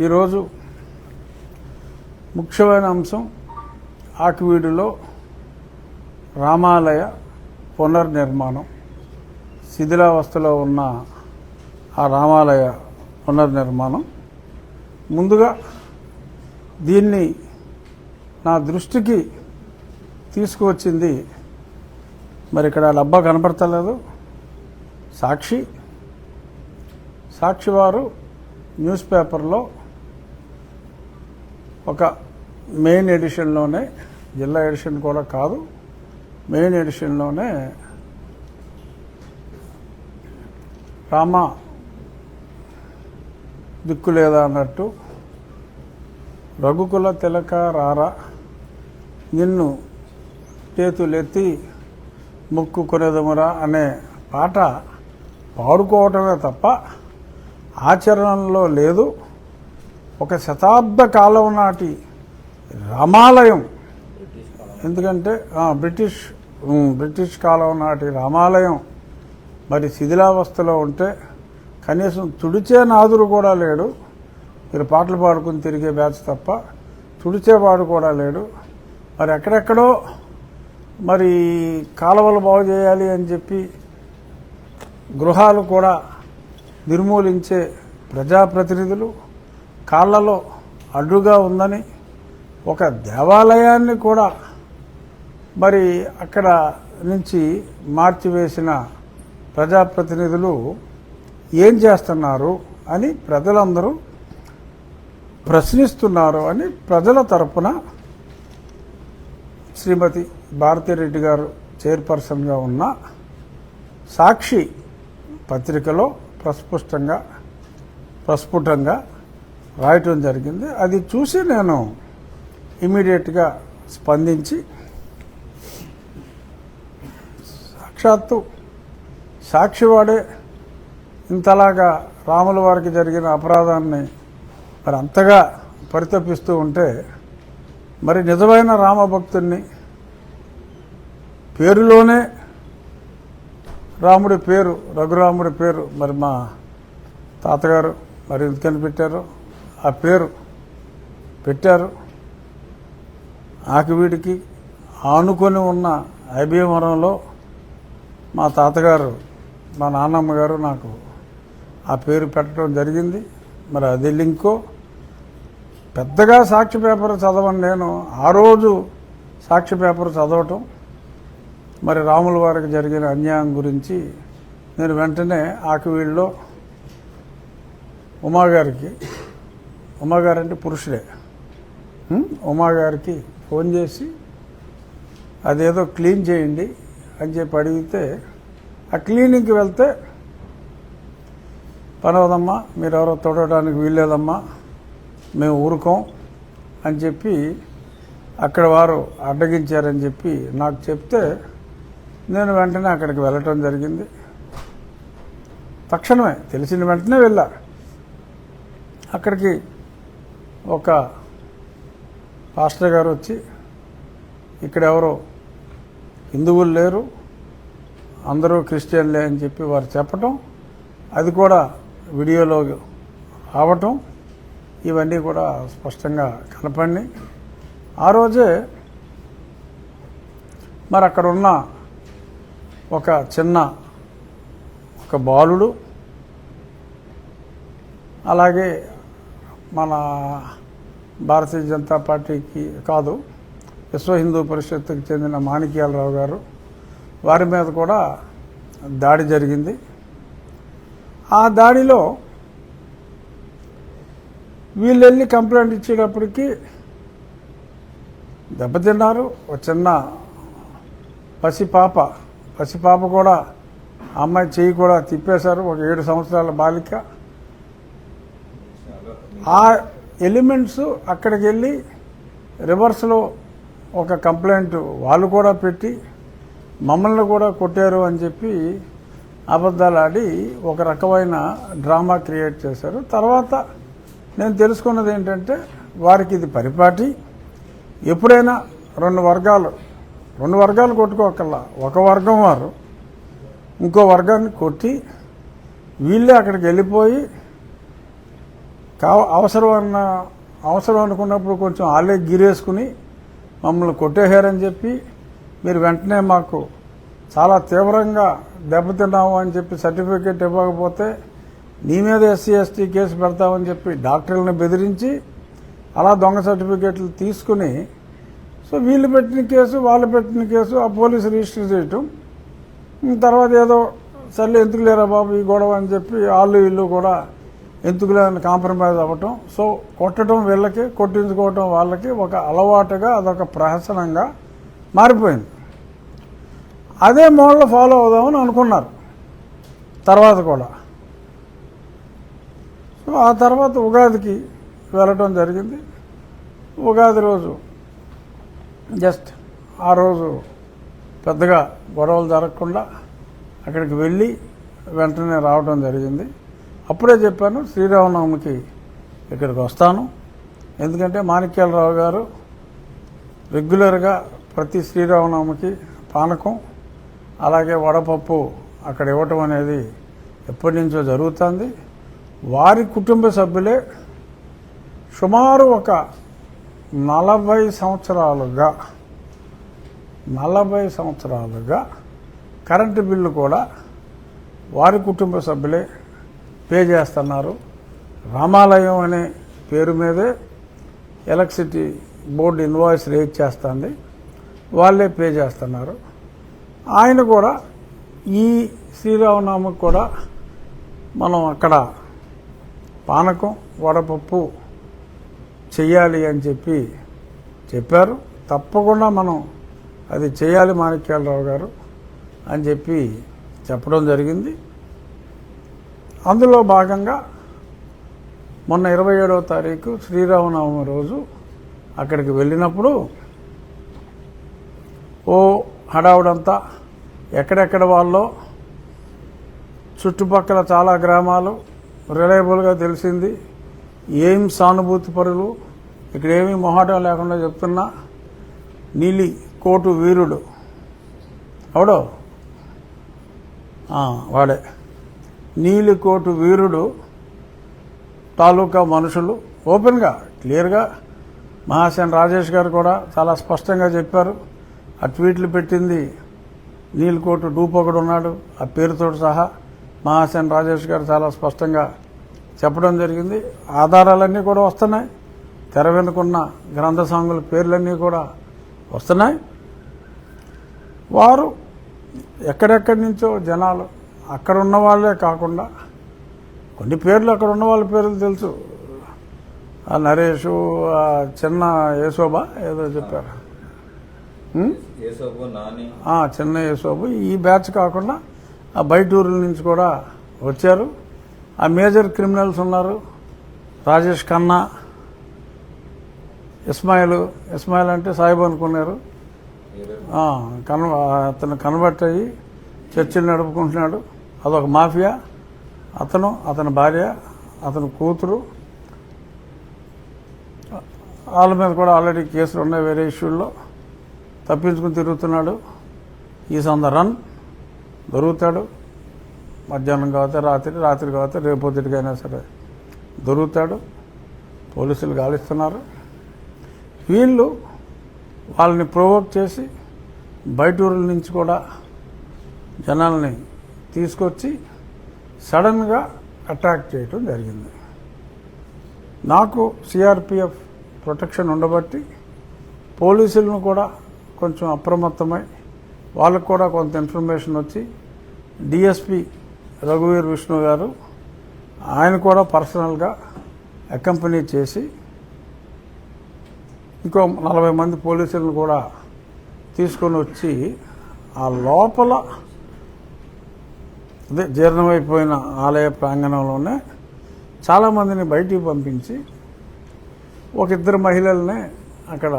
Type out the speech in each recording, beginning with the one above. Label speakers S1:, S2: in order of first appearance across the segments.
S1: ఈరోజు ముఖ్యమైన అంశం ఆకివీడులో రామాలయ పునర్నిర్మాణం. శిథిలావస్థలో ఉన్న ఆ రామాలయ పునర్నిర్మాణం. ముందుగా దీన్ని నా దృష్టికి తీసుకువచ్చింది, మరి ఇక్కడ డబ్బా కనపడతలేదు, సాక్షి వారు న్యూస్ పేపర్లో ఒక మెయిన్ ఎడిషన్లోనే, జిల్లా ఎడిషన్ కూడా కాదు, మెయిన్ ఎడిషన్లోనే రామ దిక్కులేదా అన్నట్టు రఘుకుల తిలక రారా నిన్ను చేతులెత్తి మొక్కుకొనేదమురా అనే పాట పాడుకోవటమే తప్ప ఆచరణలో లేదు. ఒక శతాబ్ద కాలం నాటి రామాలయం, ఎందుకంటే బ్రిటిష్ కాలం నాటి రామాలయం మరి శిథిలావస్థలో ఉంటే కనీసం తుడిచే నాదురు కూడా లేడు. మీరు పాటలు పాడుకుని తిరిగే బ్యాచ్ తప్ప తుడిచేవాడు కూడా లేడు. మరి ఎక్కడెక్కడో మరి కాలువలు బాగు చేయాలి అని చెప్పి గృహాలు కూడా నిర్మూలించే ప్రజాప్రతినిధులు, కాళ్లలో అడ్డుగా ఉందని ఒక దేవాలయాన్ని కూడా మరి అక్కడ నుంచి మార్చివేసిన ప్రజాప్రతినిధులు ఏం చేస్తున్నారు అని ప్రజలందరూ ప్రశ్నిస్తున్నారు అని ప్రజల తరపున శ్రీమతి భారతిరెడ్డి గారు చైర్పర్సన్గా ఉన్న సాక్షి పత్రికలో ప్రస్ఫుటంగా రాయటం జరిగింది. అది చూసి నేను ఇమీడియట్గా స్పందించి సాక్షాత్తు సాక్షివాడే ఇంతలాగా రాముల వారికి జరిగిన అపరాధాన్ని మరి అంతగా పరితపిస్తూ ఉంటే, మరి నిజమైన రామభక్తుణ్ణి, పేరులోనే రాముడి పేరు, రఘురాముడి పేరు మరి మా తాతగారు మరి ఎందుకని పెట్టారు, ఆ పేరు పెట్టారు. ఆకివీడికి ఆనుకొని ఉన్న ఐబీవరంలో మా తాతగారు, మా నాన్నమ్మ గారు నాకు ఆ పేరు పెట్టడం జరిగింది. మరి అది లింకో పెద్దగా సాక్షి పేపర్ చదవను నేను. ఆ రోజు సాక్షి పేపర్ చదవటం, మరి రాముల వారికి జరిగిన అన్యాయం గురించి నేను వెంటనే ఆకివీడులో ఉమాగారంటే పురుషుడే, ఉమాగారికి ఫోన్ చేసి అదేదో క్లీన్ చేయండి అని చెప్పి అడిగితే, ఆ క్లీనింగ్కి వెళ్తే పని అవదమ్మా, మీరెవరో తోడటానికి వీల్లేదమ్మా, మేము ఊరుకోం అని చెప్పి అక్కడ వారు అడ్డగించారని చెప్పి నాకు చెప్తే నేను వెంటనే అక్కడికి వెళ్ళటం జరిగింది. తక్షణమే తెలిసిన వెంటనే వెళ్ళా. అక్కడికి ఒక పాస్టర్ గారు వచ్చి, ఇక్కడ ఎవరో హిందువులు లేరు, అందరూ క్రిస్టియన్లే అని చెప్పి వారు చెప్పటం, అది కూడా వీడియోలో రావటం, ఇవన్నీ కూడా స్పష్టంగా కనపడి ఆ రోజే మరి అక్కడ ఉన్న ఒక బాలుడు, అలాగే మన భారతీయ జనతా పార్టీకి కాదు, విశ్వ హిందూ పరిషత్తుకి చెందిన మాణిక్యాలరావు గారు, వారి మీద కూడా దాడి జరిగింది. ఆ దాడిలో వీళ్ళు వెళ్ళి కంప్లైంట్ ఇచ్చేటప్పటికి దెబ్బతిన్నారు. ఒక చిన్న పసిపాప కూడా, అమ్మాయి చెయ్యి కూడా తిప్పేశారు, ఒక 7 సంవత్సరాల బాలిక. ఆ ఎలిమెంట్స్ అక్కడికి వెళ్ళి రివర్స్లో ఒక కంప్లైంట్ వాళ్ళు కూడా పెట్టి మమ్మల్ని కూడా కొట్టారు అని చెప్పి అబద్ధాలు ఆడి ఒక రకమైన డ్రామా క్రియేట్ చేశారు. తర్వాత నేను తెలుసుకున్నది ఏంటంటే, వారికి ఇది పరిపాటి. ఎప్పుడైనా రెండు వర్గాలు కొట్టుకోకల్లా, ఒక వర్గం వారు ఇంకో వర్గాన్ని కొట్టి వీళ్ళే అక్కడికి వెళ్ళిపోయి అవసరం అనుకున్నప్పుడు కొంచెం వాళ్ళే గిరేసుకుని మమ్మల్ని కొట్టేశారని చెప్పి మీరు వెంటనే మాకు చాలా తీవ్రంగా దెబ్బతిన్నాము అని చెప్పి సర్టిఫికేట్ ఇవ్వకపోతే నీ మీద ఎస్సీ ఎస్టీ కేసు పెడతామని చెప్పి డాక్టర్లను బెదిరించి అలా దొంగ సర్టిఫికేట్లు తీసుకుని సో వీళ్ళు పెట్టిన కేసు వాళ్ళు పెట్టిన కేసు ఆ పోలీసు రిజిస్టర్ చేయటం తర్వాత ఏదో సర్లే ఎందుకు లేరా బాబు ఈ గొడవ అని చెప్పి వాళ్ళు వీళ్ళు కూడా ఎందుకు లేదని కాంప్రమైజ్ అవ్వటం. సో కొట్టడం వీళ్ళకి కొట్టించుకోవటం వాళ్ళకి ఒక అలవాటుగా అదొక ప్రహసనంగా మారిపోయింది. అదే మోడల్ ఫాలో అవుదామని అనుకున్నారు తర్వాత కూడా. సో ఆ తర్వాత ఉగాదికి వెళ్ళటం జరిగింది. ఉగాది రోజు జస్ట్ ఆ రోజు పెద్దగా గొడవలు జరగకుండా అక్కడికి వెళ్ళి వెంటనే రావడం జరిగింది. అప్పుడే చెప్పాను శ్రీరామనవమికి ఇక్కడికి వస్తాను, ఎందుకంటే మాణిక్యాలరావు గారు రెగ్యులర్గా ప్రతి శ్రీరామనవమికి పానకం అలాగే వడపప్పు అక్కడ ఇవ్వటం అనేది ఎప్పటి నుంచో జరుగుతుంది. వారి కుటుంబ సభ్యులే సుమారు ఒక 40 సంవత్సరాలుగా కరెంటు బిల్లు కూడా వారి కుటుంబ సభ్యులే పే చేస్తున్నారు. రామాలయం అనే పేరు మీదే ఎలక్ట్రిసిటీ బోర్డు ఇన్వాయిస్ రేజ్ చేస్తుంది, వాళ్ళే పే చేస్తున్నారు. ఆయన కూడా ఈ శ్రీరామనవమికి కూడా మనం అక్కడ పానకం వడపప్పు చెయ్యాలి అని చెప్పి చెప్పారు. తప్పకుండా మనం అది చేయాలి మాణిక్యాలరావు గారు అని చెప్పి చెప్పడం జరిగింది. అందులో భాగంగా మొన్న 27వ తారీఖు శ్రీరామనవమి రోజు అక్కడికి వెళ్ళినప్పుడు ఓ హడావుడంతా ఎక్కడెక్కడ వాళ్ళో చుట్టుపక్కల చాలా గ్రామాలు రిలయబుల్గా తెలిసింది. ఏం సానుభూతి పరులు, ఇక్కడేమీ మొహాటం లేకుండా చెప్తున్నా, నీలి కోటు వీరుడు అవడో వాడే నీలి కోటు వీరుడు తాలూకా మనుషులు ఓపెన్గా క్లియర్గా మహాసేన్ రాజేష్ గారు కూడా చాలా స్పష్టంగా చెప్పారు. ఆ ట్వీట్లు పెట్టింది నీలికోటు డూప్ ఒకడు ఉన్నాడు, ఆ పేరుతో సహా మహాసేన్ రాజేష్ గారు చాలా స్పష్టంగా చెప్పడం జరిగింది. ఆధారాలన్నీ కూడా వస్తున్నాయి, తెర వెనుకున్న గ్రంథ సాంగుల పేర్లన్నీ కూడా వస్తున్నాయి. వారు ఎక్కడెక్కడి నుంచో జనాలు అక్కడ ఉన్న వాళ్ళే కాకుండా కొన్ని పేర్లు అక్కడ ఉన్న వాళ్ళ పేర్లు తెలుసు. ఆ నరేషు, ఆ చిన్న యేసోబా ఏదో చెప్పారు, చిన్న యేసోబు, ఈ బ్యాచ్ కాకుండా ఆ బయట ఊర్ల నుంచి కూడా వచ్చారు. ఆ మేజర్ క్రిమినల్స్ ఉన్నారు, రాజేష్ ఖన్నా, ఇస్మాయిల్ అంటే సాయిబు అనుకున్నారు. అతను కన్వర్ట్ అయ్యి చర్చిలు నడుపుకుంటున్నాడు, అదొక మాఫియా. అతని భార్య, అతని కూతురు, వాళ్ళ మీద కూడా ఆల్రెడీ కేసులు ఉన్నాయి వేరే ఇష్యూల్లో. తప్పించుకుని తిరుగుతున్నాడు. ఈజ్ ఆన్ ద రన్, దొరుకుతాడు. మధ్యాహ్నం కావచ్చు, రాత్రి కావచ్చు, రేపొద్దుటికైనా సరే దొరుకుతాడు. పోలీసులు గాలిస్తున్నారు. వీళ్ళు వాళ్ళని ప్రొవోక్ చేసి బయట ఊళ్ళ నుంచి కూడా జనాల్ని తీసుకొచ్చి సడన్గా అటాక్ చేయటం జరిగింది. నాకు సిఆర్పిఎఫ్ ప్రొటెక్షన్ ఉండబట్టి పోలీసులను కూడా కొంచెం అప్రమత్తమై వాళ్ళకు కూడా కొంత ఇన్ఫర్మేషన్ వచ్చి డిఎస్పి రఘువీర్ విష్ణు గారు ఆయన కూడా పర్సనల్గా అకంపెనీ చేసి ఇంకో 40 మంది పోలీసులను కూడా తీసుకొని వచ్చి ఆ లోపల అదే జీర్ణమైపోయిన ఆలయ ప్రాంగణంలోనే చాలామందిని బయటికి పంపించి ఒక 2 మహిళల్ని అక్కడ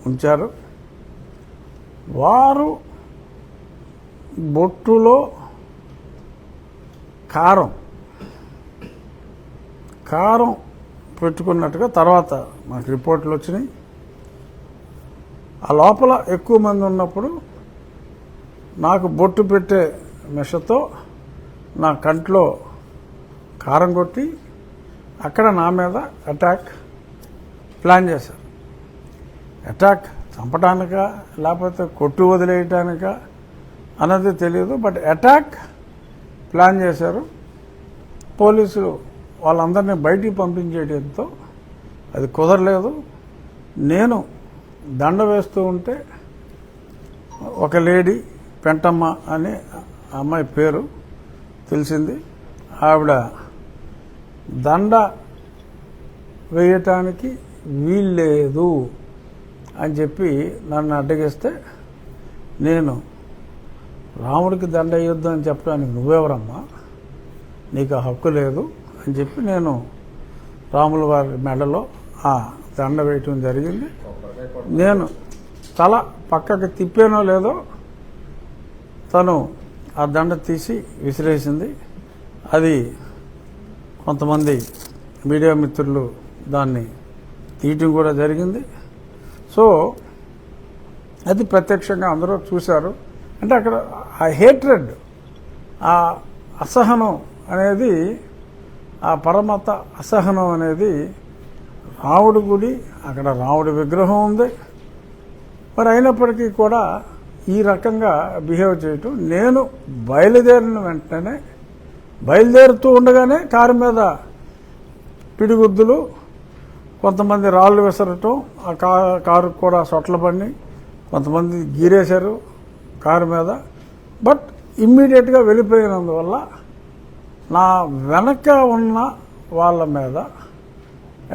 S1: ఉంచారు. వారు బొట్టులో కారం పెట్టుకున్నట్టుగా తర్వాత మాకు రిపోర్ట్లు వచ్చినాయి. ఆ లోపల ఎక్కువ మంది ఉన్నప్పుడు నాకు బొట్టు పెట్టే మెషతో నా కంట్లో కారం కొట్టి అక్కడ నా మీద అటాక్ ప్లాన్ చేశారు. అటాక్ చంపడానిక లేకపోతే కొట్టు వదిలేయటానిక అన్నది తెలియదు, బట్ అటాక్ ప్లాన్ చేశారు. పోలీసులు వాళ్ళందరినీ బయటికి పంపించేయడంతో అది కుదరలేదు. నేను దండ వేస్తూ ఉంటే ఒక లేడీ పెంటమ్మ అనే అమ్మాయి పేరు తెలిసింది. ఆవిడ దండ వేయటానికి వీల్లేదు అని చెప్పి నన్ను అడ్డగిస్తే, నేను రాముడికి దండ వేయొద్దు అని చెప్పడానికి నువ్వెవరమ్మా, నీకు ఆ హక్కు లేదు అని చెప్పి నేను రాముల వారి మెడలో ఆ దండ వేయటం జరిగింది. నేను తల పక్కకి తిప్పానో లేదో తను ఆ దండ తీసి విసిరేసింది. అది కొంతమంది మీడియా మిత్రులు దాన్ని తీయటం కూడా జరిగింది. సో అది ప్రత్యక్షంగా అందరూ చూశారు. అంటే అక్కడ ఆ హేట్రెడ్, ఆ అసహనం అనేది, ఆ పరమత అసహనం అనేది, రాముడి గుడి, అక్కడ రాముడి విగ్రహం ఉంది, మరి అయినప్పటికీ కూడా ఈ రకంగా బిహేవ్ చేయటం. నేను బయలుదేరిన వెంటనే, బయలుదేరుతూ ఉండగానే కారు మీద పిడిగుద్దులు, కొంతమంది రాళ్ళు విసరటం, ఆ కారు కూడా సొట్ల పడి కొంతమంది గీరేశారు కారు మీద. బట్ ఇమ్మీడియట్గా వెళ్ళిపోయినందువల్ల నా వెనక ఉన్న వాళ్ళ మీద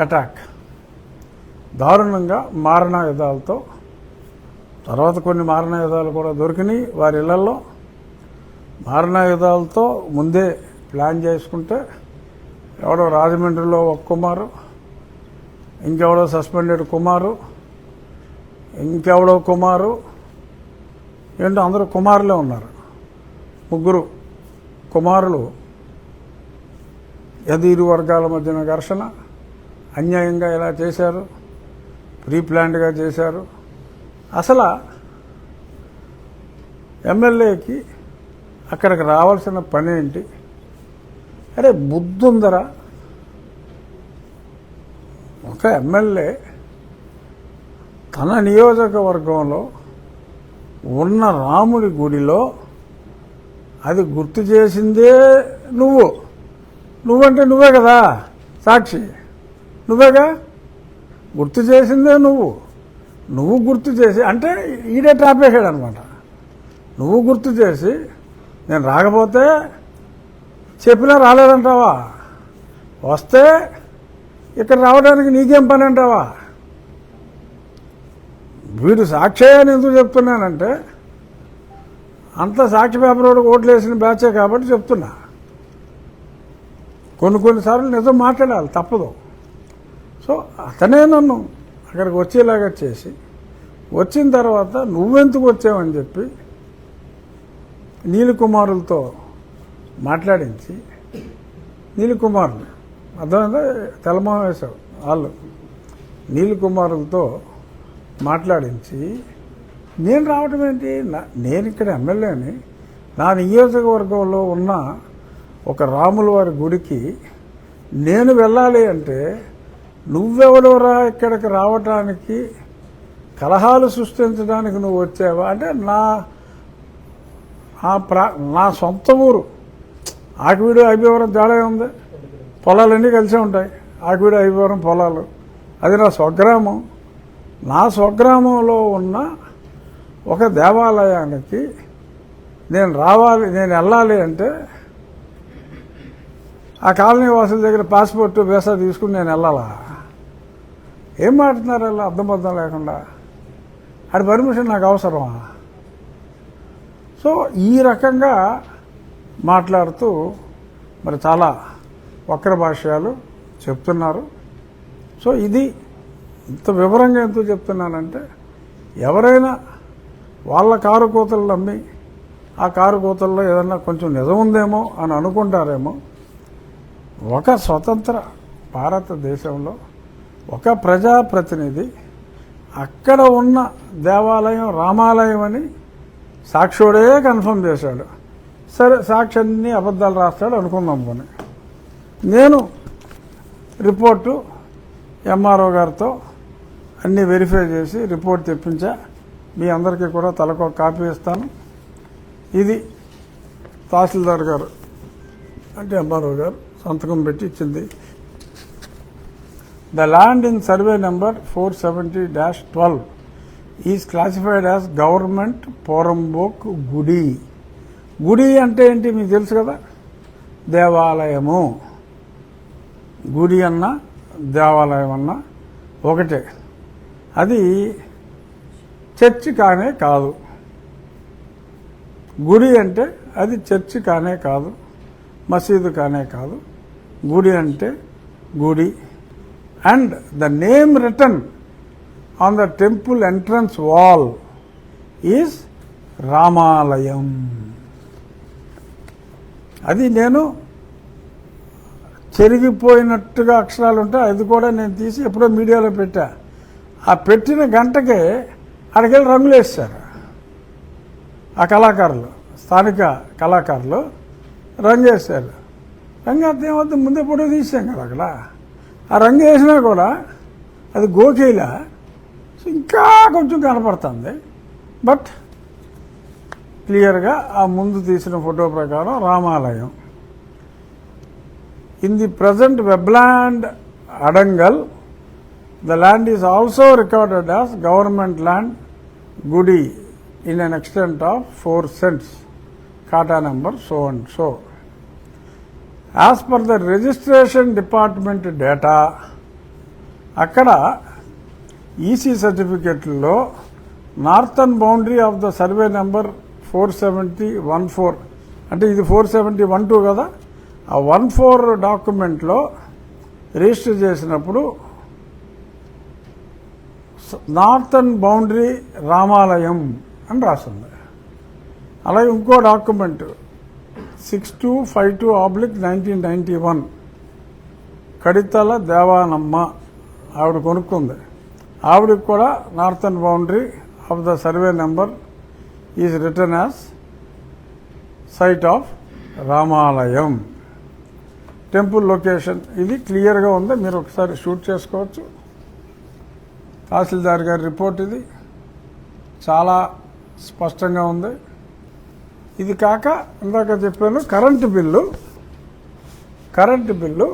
S1: అటాక్ దారుణంగా మారణాయుధాలతో, తర్వాత కొన్ని మారణాయుధాలు కూడా దొరికినాయి వారి ఇళ్లలో. మారణాయుధాలతో ముందే ప్లాన్ చేసుకుంటే ఎవడో రాజమండ్రిలో ఒక కుమారు, ఇంకెవడో సస్పెండెడ్ కుమారు, ఇంకెవడో కుమారు, ఏంటో అందరూ కుమారులే ఉన్నారు. 3 కుమారులు. ఇరు వర్గాల మధ్యన ఘర్షణ, అన్యాయంగా ఇలా చేశారు, ప్రీ ప్లాన్డ్గా చేశారు. అసలు ఎమ్మెల్యేకి అక్కడికి రావాల్సిన పని ఏంటి? అరే బుద్ధుందరా, ఒక ఎమ్మెల్యే తన నియోజకవర్గంలో ఉన్న రాముడి గుడిలో అది గుర్తు చేసిందే నువ్వంటే నువ్వే కదా సాక్షి, నువ్వేగా గుర్తు చేసిందే నువ్వు గుర్తు చేసి, అంటే ఈడే టాపేసాడు అనమాట. నువ్వు గుర్తు చేసి నేను రాకపోతే చెప్పినా రాలేదంటావా, వస్తే ఇక్కడ రావడానికి నీకేం పని అంటావా? వీడు సాక్షి అని ఎందుకు చెప్తున్నానంటే, అంత సాక్షి పేపర్ కూడా ఓట్లు వేసిన బ్యాచే కాబట్టి చెప్తున్నా. కొన్నిసార్లు నిజం మాట్లాడాలి, తప్పదు. సో అతనే నన్ను అక్కడికి వచ్చేలాగా చేసి, వచ్చిన తర్వాత నువ్వెందుకు వచ్చావని చెప్పి నీలికుమారులతో మాట్లాడించి, నీలికుమారులు అర్థమైందా, తెల్లమోహం వేశావు వాళ్ళు, నీలికుమారులతో మాట్లాడించి నేను రావడం ఏంటి? నేను ఇక్కడ ఎమ్మెల్యేని, నా నియోజకవర్గంలో ఉన్న ఒక రాముల వారి గుడికి నేను వెళ్ళాలి అంటే నువ్వెవడవరా ఇక్కడికి రావడానికి, కలహాలు సృష్టించడానికి నువ్వు వచ్చావా అంటే, నా సొంత ఊరు ఆకివీడు ఐబీవరం తేడా ఉంది, పొలాలన్నీ కలిసే ఉంటాయి. ఆకివీడు ఐబీవరం పొలాలు, అది నా స్వగ్రామం. నా స్వగ్రామంలో ఉన్న ఒక దేవాలయానికి నేను వెళ్ళాలి అంటే ఆ కాలనీ వాసుల దగ్గర పాస్పోర్ట్ వీసా తీసుకుని నేను వెళ్ళాలా? ఏం మాట్లాడుతున్నారు అలా అర్థం లేకుండా? అది పర్మిషన్ నాకు అవసరమా? సో ఈ రకంగా మాట్లాడుతూ మరి చాలా వక్ర భాష్యాలు చెప్తున్నారు. సో ఇది ఇంత వివరంగా ఎందుకు చెప్తున్నానంటే, ఎవరైనా వాళ్ళ కారు కూతలు నమ్మి ఆ కారు కూతల్లో ఏదన్నా కొంచెం నిజం ఉందేమో అని అనుకుంటారేమో. ఒక స్వతంత్ర భారతదేశంలో ఒక ప్రజాప్రతినిధి అక్కడ ఉన్న దేవాలయం రామాలయం అని సాక్షుడే కన్ఫర్మ్ చేశాడు. సరే, సాక్షి అన్ని అబద్ధాలు రాస్తాడు అనుకుందాం. పోనీ నేను రిపోర్టు ఎంఆర్ఓ గారితో అన్నీ వెరిఫై చేసి రిపోర్ట్ తెప్పించా. మీ అందరికీ కూడా తలకు కాపీ ఇస్తాను. ఇది తహసీల్దార్ గారు అంటే ఎంఆర్ఓ గారు సంతకం పెట్టి ఇచ్చింది. The land in survey number 470-12 is classified as government poramboke గుడి. గుడి అంటే ఏంటి మీకు తెలుసు కదా, దేవాలయము. గుడి అన్నా దేవాలయం అన్నా ఒకటే. అది చర్చి కానే కాదు. గుడి అంటే అది చర్చి కానే కాదు, మసీదు కానే కాదు. గుడి అంటే గుడి. And the name written on the temple entrance wall is Ramalayam. అది నేను చెరిగిపోయినట్టుగా అక్షరాలు ఉంటాయి, అది కూడా నేను తీసి ఎప్పుడో మీడియాలో పెట్టా. ఆ పెట్టిన గంటకే అక్కడికెళ్ళి రంగులు వేస్తారు ఆ కళాకారులు, స్థానిక కళాకారులు రంగు వేస్తారు. రంగు అర్థం ఏమవుతుంది, ముందే ఫోటో తీసాం కదా అక్కడ. ఆ రంగు వేసినా కూడా అది గోకేలా ఇంకా కొంచెం కనపడుతుంది. బట్ క్లియర్గా ఆ ముందు తీసిన ఫోటో ప్రకారం రామాలయం. In the present Webland adangal the land is also recorded as government land గుడి in an extent of 4 cents, Kata number so and so. As per the registration department data, akkada EC certificate lo northern boundary of the survey number 470-14 ante idi 470-12 kada, ఆ 14 document లో register చేసినప్పుడు northern boundary రామాలయం అని రాస్తుంది. అలాగే ఇంకో document 6252/1991 కడితల దేవానమ్మ ఆవిడ కొనుక్కుంది. ఆవిడకి కూడా northern boundary of the survey number is written as site of Ramalayam. Temple location ఇది క్లియర్గా ఉంది, మీరు ఒకసారి షూట్ చేసుకోవచ్చు. తహసీల్దార్ గారి రిపోర్ట్ ఇది చాలా స్పష్టంగా ఉంది. ఇది కాక ఇందాక చెప్పాను కరెంటు బిల్లు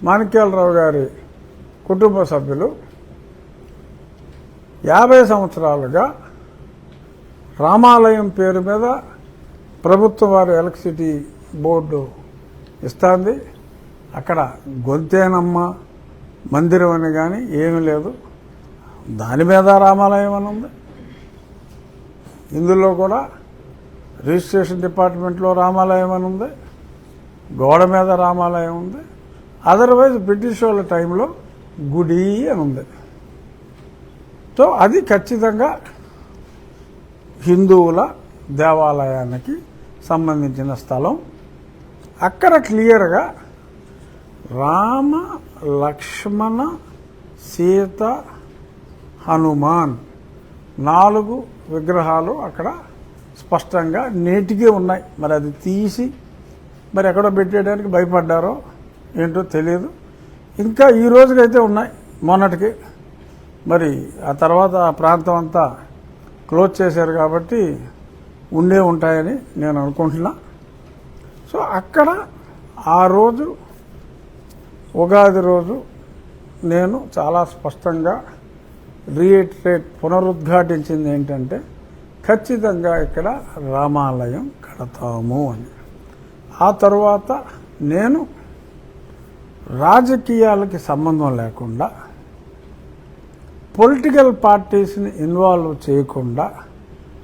S1: మాణిక్యాలరావు గారి కుటుంబ సభ్యులు 50 సంవత్సరాలుగా రామాలయం పేరు మీద ప్రభుత్వం వారి ఎలక్ట్రిసిటీ బోర్డు ఇస్తుంది. అక్కడ గొంతేనమ్మ మందిరం అని కానీ ఏమీ లేదు, దాని మీద రామాలయం అని ఉంది. ఇందులో కూడా రిజిస్ట్రేషన్ డిపార్ట్మెంట్లో రామాలయం అని ఉంది, గోడ మీద రామాలయం ఉంది. అదర్వైజ్ బ్రిటిష్ వాళ్ళ టైంలో గుడి అని ఉంది. సో అది ఖచ్చితంగా హిందువుల దేవాలయానికి సంబంధించిన స్థలం. అక్కడ క్లియర్గా రామ లక్ష్మణ సీత హనుమాన్ 4 విగ్రహాలు అక్కడ స్పష్టంగా నేటికే ఉన్నాయి. మరి అది తీసి మరి ఎక్కడో పెట్టేయడానికి భయపడ్డారో ఏంటో తెలియదు. ఇంకా ఈ రోజుకైతే ఉన్నాయి, మొన్నటికి. మరి ఆ తర్వాత ఆ ప్రాంతం అంతా క్లోజ్ చేశారు కాబట్టి ఉండే ఉంటాయని నేను అనుకుంటున్నా. సో అక్కడ ఆ రోజు ఉగాది రోజు నేను చాలా స్పష్టంగా పునరుద్ఘాటించింది ఏంటంటే ఖచ్చితంగా ఇక్కడ రామాలయం కడతాము అని. ఆ తర్వాత నేను రాజకీయాలకి సంబంధం లేకుండా, పొలిటికల్ పార్టీస్ని ఇన్వాల్వ్ చేయకుండా,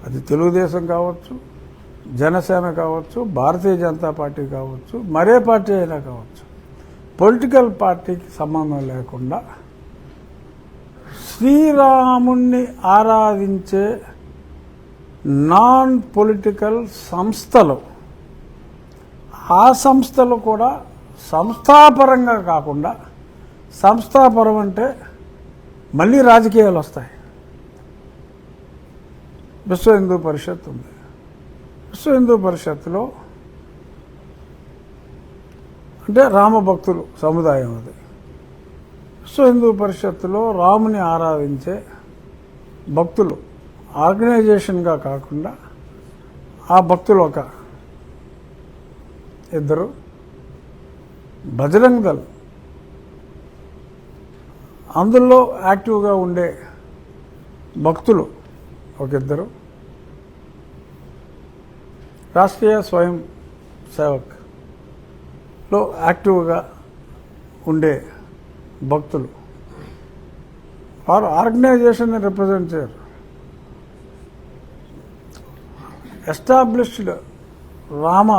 S1: అది తెలుగుదేశం కావచ్చు, జనసేన కావచ్చు, భారతీయ జనతా పార్టీ కావచ్చు, మరే పార్టీ అయినా కావచ్చు, పొలిటికల్ పార్టీకి సంబంధం లేకుండా శ్రీరాముణ్ణి ఆరాధించే నాన్ పొలిటికల్ సంస్థలు, ఆ సంస్థలు కూడా సంస్థాపరంగా కాకుండా, సంస్థాపరం అంటే మళ్ళీ రాజకీయాలు వస్తాయి. విశ్వ హిందూ పరిషత్ ఉంది. విశ్వ హిందూ పరిషత్తులో అంటే రామభక్తులు సముదాయం అది. విశ్వ హిందూ పరిషత్తులో రాముని ఆరాధించే భక్తులు ఆర్గనైజేషన్గా కాకుండా ఆ భక్తులు ఒక ఇద్దరు, బజరంగ్ దళ్ అందులో యాక్టివ్గా ఉండే భక్తులు ఒక ఇద్దరు, రాష్ట్రీయ స్వయం సేవక్లో యాక్టివ్గా ఉండే భక్తులు, వారు ఆర్గనైజేషన్ని రిప్రజెంట్ చేయరు. ఎస్టాబ్లిష్డ్ రామ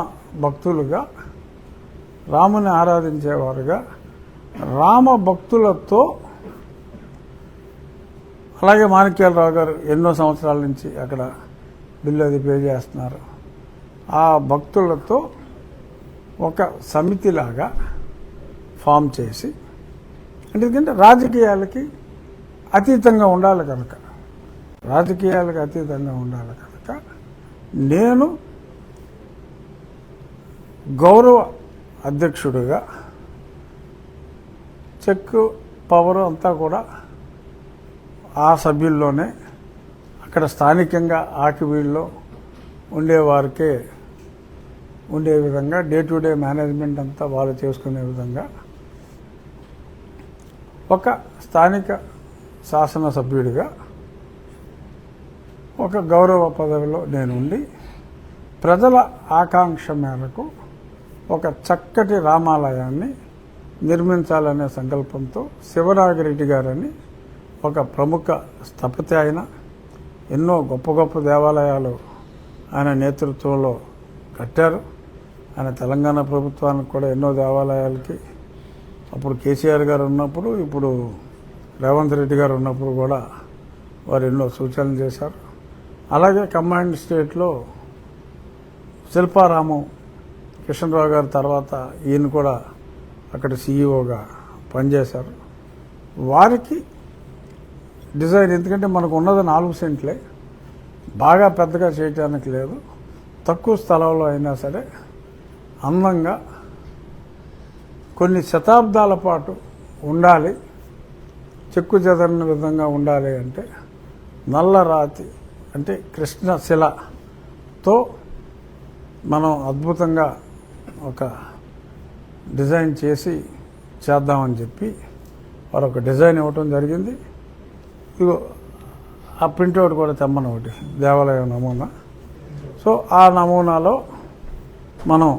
S1: భక్తులుగా, రాముని ఆరాధించేవారుగా, రామ భక్తులతో, అలాగే మాణిక్యాలరావు గారు ఎన్నో సంవత్సరాల నుంచి అక్కడ బిల్లు అది పే చేస్తున్నారు. ఆ భక్తులతో ఒక సమితిలాగా ఫామ్ చేసి, ఎందుకంటే రాజకీయాలకి అతీతంగా ఉండాలి కనుక, రాజకీయాలకు అతీతంగా ఉండాలి కనుక నేను గౌరవ అధ్యక్షుడిగా చెక్ పవర్ అంతా కూడా ఆ సభ్యుల్లోనే, అక్కడ స్థానికంగా ఆకివీళ్ళలో ఉండేవారికే ఉండే విధంగా, డే టు డే మేనేజ్మెంట్ అంతా వాళ్ళు చేసుకునే విధంగా ఒక స్థానిక శాసనసభ్యుడిగా ఒక గౌరవ పదవిలో నేను ఉండి ప్రజల ఆకాంక్ష మేరకు ఒక చక్కటి రామాలయాన్ని నిర్మించాలనే సంకల్పంతో శివనాగిరెడ్డి గారని ఒక ప్రముఖ స్థపతి, ఆయన ఎన్నో గొప్ప గొప్ప దేవాలయాలు ఆయన నేతృత్వంలో కట్టారు. ఆయన తెలంగాణ ప్రభుత్వానికి కూడా ఎన్నో దేవాలయాలకి, అప్పుడు కేసీఆర్ గారు ఉన్నప్పుడు, ఇప్పుడు రేవంత్ రెడ్డి గారు ఉన్నప్పుడు కూడా వారు ఎన్నో సూచనలు చేశారు. అలాగే కంబైన్డ్ స్టేట్లో శిల్పారామం కృష్ణరావు గారి తర్వాత ఈయన కూడా అక్కడ సీఈఓగా పనిచేశారు. వారికి డిజైన్, ఎందుకంటే మనకు ఉన్నది 4 సెంట్లే, బాగా పెద్దగా చేయటానికి లేదు, తక్కువ స్థలంలో అయినా సరే అందంగా కొన్ని శతాబ్దాల పాటు ఉండాలి, చెక్కు చెదరని విధంగా ఉండాలి అంటే నల్లరాతి అంటే కృష్ణశిలతో మనం అద్భుతంగా ఒక డిజైన్ చేసి చేద్దామని చెప్పి వారు ఒక డిజైన్ ఇవ్వటం జరిగింది. ఇగో ఆ ప్రింట్అవుట్ కూడా తెమ్మని ఒకటి దేవాలయం నమూనా. సో ఆ నమూనాలో మనం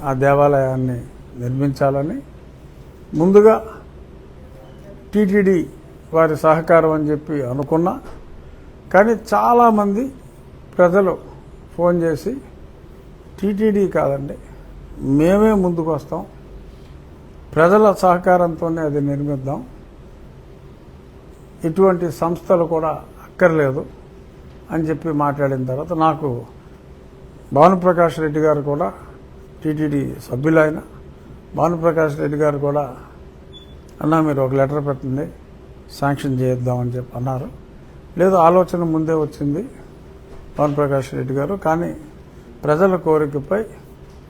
S1: ఆ దేవాలయాన్ని నిర్మించాలని ముందుగా టీటీడీ వారి సహకారం అని చెప్పి అనుకున్నా. కానీ చాలామంది ప్రజలు ఫోన్ చేసి టీటీడీ కాదండి, మేమే ముందుకు వస్తాం, ప్రజల సహకారంతోనే అది నిర్మిద్దాం, ఇటువంటి సంస్థలు కూడా అక్కర్లేదు అని చెప్పి మాట్లాడిన తర్వాత నాకు భానుప్రకాష్ రెడ్డి గారు కూడా టీటీడీ సభ్యులైన భానుప్రకాష్ రెడ్డి గారు కూడా అన్నా మీరు ఒక లెటర్ పెట్టండి శాంక్షన్ చేద్దామని చెప్పి అన్నారు. లేదు, ఆలోచన ముందే వచ్చింది భానుప్రకాష్ రెడ్డి గారు, కానీ ప్రజల కోరికపై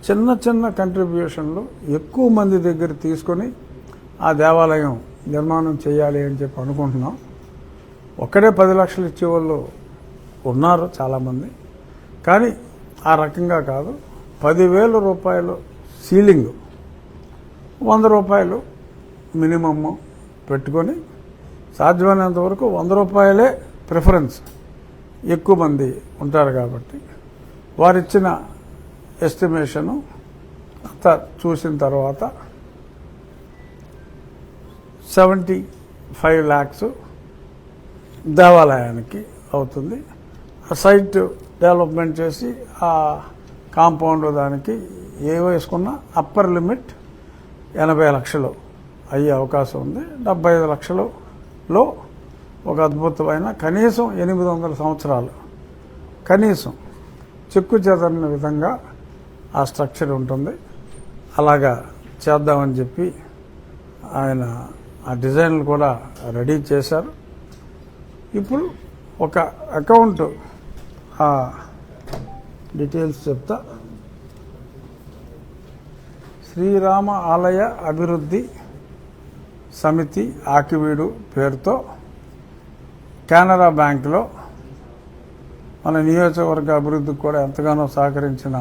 S1: చిన్న చిన్న కంట్రిబ్యూషన్లు ఎక్కువ మంది దగ్గర తీసుకొని ఆ దేవాలయం నిర్మాణం చేయాలి అని చెప్పి అనుకుంటున్నాం. ఒక్కడే 10 లక్షలు ఇచ్చేవాళ్ళు ఉన్నారు చాలామంది, కానీ ఆ రకంగా కాదు, 10,000 రూపాయలు సీలింగ్, 100 రూపాయలు మినిమమ్ పెట్టుకొని సాధ్యమైనంత వరకు 100 రూపాయలే ప్రిఫరెన్స్, ఎక్కువ మంది ఉంటారు కాబట్టి వారిచ్చిన ఎస్టిమేషను అంతా చూసిన తర్వాత 75 lakhs దేవాలయానికి అవుతుంది. ఆ సైట్ డెవలప్మెంట్ చేసి ఆ కాంపౌండ్ దానికి ఏ వేసుకున్నా అప్పర్ లిమిట్ 80 లక్షలు అయ్యే అవకాశం ఉంది. 75 లక్షలలో ఒక అద్భుతమైన కనీసం 800 సంవత్సరాలు కనీసం చెక్కు చెదరని విధంగా ఆ స్ట్రక్చర్ ఉంటుంది. అలాగా చేద్దామని చెప్పి ఆయన ఆ డిజైన్లు కూడా రెడీ చేశారు. ఇప్పుడు ఒక అకౌంట్ ఆ డీటెయిల్స్ చెప్తా. శ్రీరామ ఆలయ అభివృద్ధి సమితి ఆకివీడు పేరుతో కెనరా బ్యాంకులో మన నియోజకవర్గ అభివృద్ధికి కూడా ఎంతగానో సహకరించిన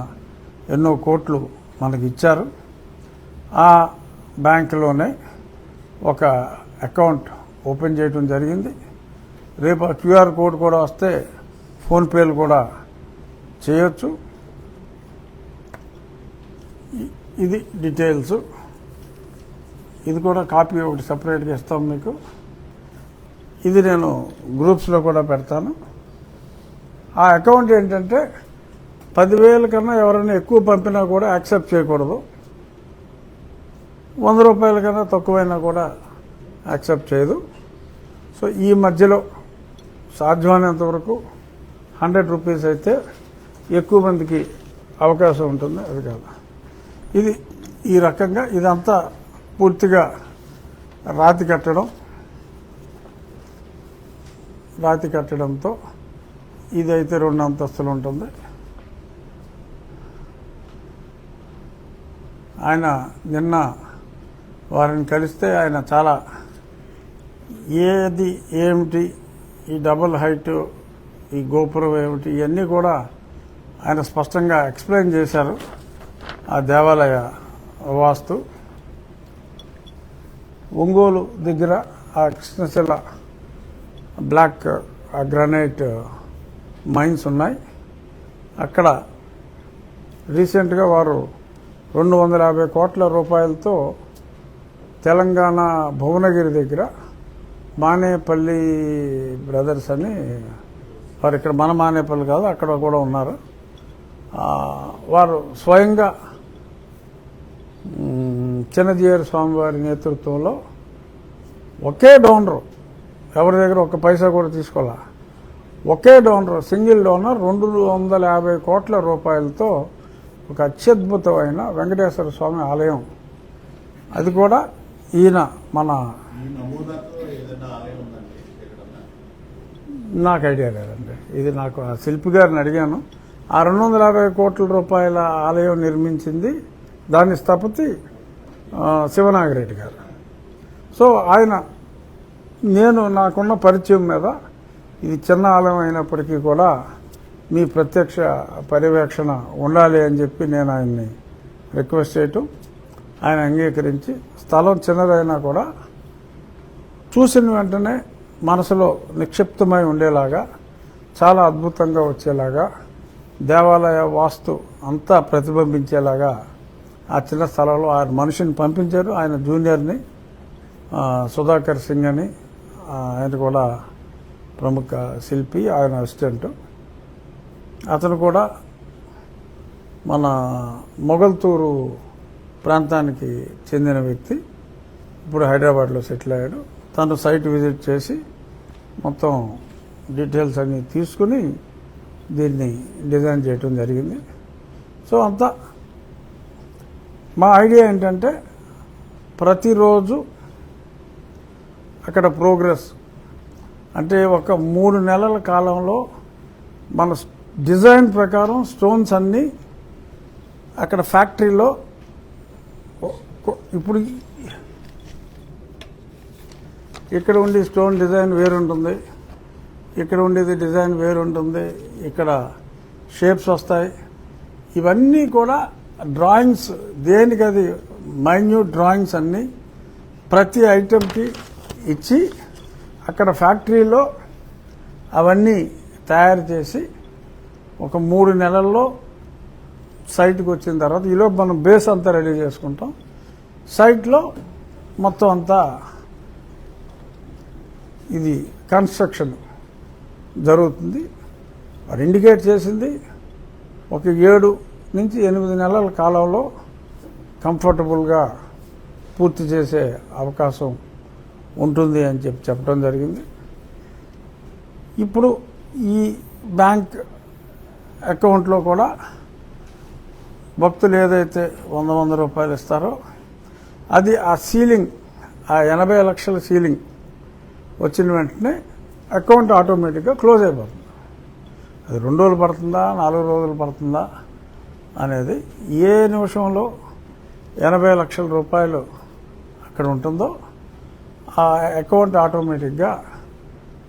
S1: ఎన్నో కోట్లు మనకి ఇచ్చారు. ఆ బ్యాంకులోనే ఒక అకౌంట్ ఓపెన్ చేయడం జరిగింది. రేపు ఆ క్యూఆర్ కోడ్ కూడా వస్తే ఫోన్పేలు కూడా చేయొచ్చు. ఇది డీటెయిల్స్. ఇది కూడా కాపీ ఒకటి సపరేట్గా ఇస్తాం మీకు. ఇది నేను గ్రూప్స్లో కూడా పెడతాను. ఆ అకౌంట్ ఏంటంటే 10,000 కన్నా ఎవరైనా ఎక్కువ పంపినా కూడా యాక్సెప్ట్ చేయకూడదు. 100 రూపాయల కన్నా తక్కువైనా కూడా యాక్సెప్ట్ చేయదు. సో ఈ మధ్యలో సాధ్యమైనంత వరకు 100 రూపీస్ అయితే ఎక్కువ మందికి అవకాశం ఉంటుంది. అది కాదు, ఇది ఈ రకంగా ఇదంతా పూర్తిగా రాతి కట్టడంతో ఇదైతే 2 అంతస్తులు ఉంటుంది. ఆయన నిన్న వారిని కలిస్తే ఆయన చాలా ఏది ఏమిటి, ఈ డబుల్ హైట్, ఈ గోపురం ఏమిటి, ఇవన్నీ కూడా ఆయన స్పష్టంగా ఎక్స్ప్లెయిన్ చేశారు. ఆ దేవాలయ వాస్తు ఒంగోలు దగ్గర ఆ కృష్ణశిల బ్లాక్ గ్రానైట్ మైన్స్ ఉన్నాయి. అక్కడ రీసెంట్గా వారు 250 కోట్ల రూపాయలతో తెలంగాణ భువనగిరి దగ్గర మానేపల్లి బ్రదర్స్ అని వారు, ఇక్కడ మన మానేపల్లి కాదు, అక్కడ కూడా ఉన్నారు. వారు స్వయంగా చిన్నజీయర్ స్వామివారి నేతృత్వంలో ఒకే డోనరు, ఎవరి దగ్గర ఒక్క పైసా కూడా తీసుకోవాలా, ఒకే డోనర్, సింగిల్ డోనర్ 250 కోట్ల రూపాయలతో ఒక అత్యద్భుతమైన వెంకటేశ్వర స్వామి ఆలయం, అది కూడా ఈయన మన నాకు ఐడియా లేదండి. ఇది నాకు ఆ శిల్పి గారిని అడిగాను. ఆ 250 కోట్ల రూపాయల ఆలయం నిర్మించింది, దాని స్థపతి శివనాగిరెడ్డి గారు. సో ఆయన, నేను నాకున్న పరిచయం మీద ఇది చిన్న ఆలయం అయినప్పటికీ కూడా మీ ప్రత్యక్ష పర్యవేక్షణ ఉండాలి అని చెప్పి నేను ఆయన్ని రిక్వెస్ట్ చేయటం, ఆయన అంగీకరించి స్థలం చిన్నదైనా కూడా చూసిన వెంటనే మనసులో నిక్షిప్తమై ఉండేలాగా, చాలా అద్భుతంగా వచ్చేలాగా, దేవాలయ వాస్తు అంతా ప్రతిబింబించేలాగా ఆ చిన్న స్థలంలో ఆయన మనిషిని పంపించారు. ఆయన జూనియర్ని సుధాకర్ సింగ్ అని, ఆయన కూడా ప్రముఖ శిల్పి, ఆయన అసిస్టెంట్. అతను కూడా మన మొగల్తూరు ప్రాంతానికి చెందిన వ్యక్తి, ఇప్పుడు హైదరాబాద్లో సెటిల్ అయ్యాడు. తను సైట్ విజిట్ చేసి మొత్తం డీటెయిల్స్ అన్నీ తీసుకుని దీన్ని డిజైన్ చేయడం జరిగింది. సో అంతా మా ఐడియా ఏంటంటే ప్రతిరోజు అక్కడ ప్రోగ్రెస్, అంటే ఒక 3 నెలల కాలంలో మన డిజైన్ ప్రకారం స్టోన్స్ అన్నీ అక్కడ ఫ్యాక్టరీలో, ఇప్పుడు ఇక్కడ ఉండే స్టోన్ డిజైన్ వేరుంటుంది, ఇక్కడ ఉండేది డిజైన్ వేరుంటుంది, ఇక్కడ షేప్స్ వస్తాయి. ఇవన్నీ కూడా డ్రాయింగ్స్, దేనికి అది మైన్యూట్ డ్రాయింగ్స్ అన్నీ ప్రతి ఐటెంకి ఇచ్చి అక్కడ ఫ్యాక్టరీలో అవన్నీ తయారు చేసి ఒక 3 నెలల్లో సైట్కి వచ్చిన తర్వాత, ఈలోపు మనం బేస్ అంతా రెడీ చేసుకుంటాం. సైట్లో మొత్తం అంతా ఇది కన్స్ట్రక్షన్ జరుగుతుంది. మరి ఇండికేట్ చేసింది ఒక 7 నుంచి 8 నెలల కాలంలో కంఫర్టబుల్గా పూర్తి చేసే అవకాశం ఉంటుంది అని చెప్పడం జరిగింది. ఇప్పుడు ఈ బ్యాంక్ అకౌంట్లో కూడా భక్తులు ఏదైతే 100 రూపాయలు ఇస్తారో అది ఆ సీలింగ్, ఆ 80 లక్షల సీలింగ్ వచ్చిన వెంటనే అకౌంట్ ఆటోమేటిక్గా క్లోజ్ అయిపోతుంది. అది 2 రోజులు పడుతుందా, 4 రోజులు పడుతుందా అనేది, ఏ నిమిషంలో 80 లక్షల రూపాయలు అక్కడ ఉంటుందో ఆ అకౌంట్ ఆటోమేటిక్గా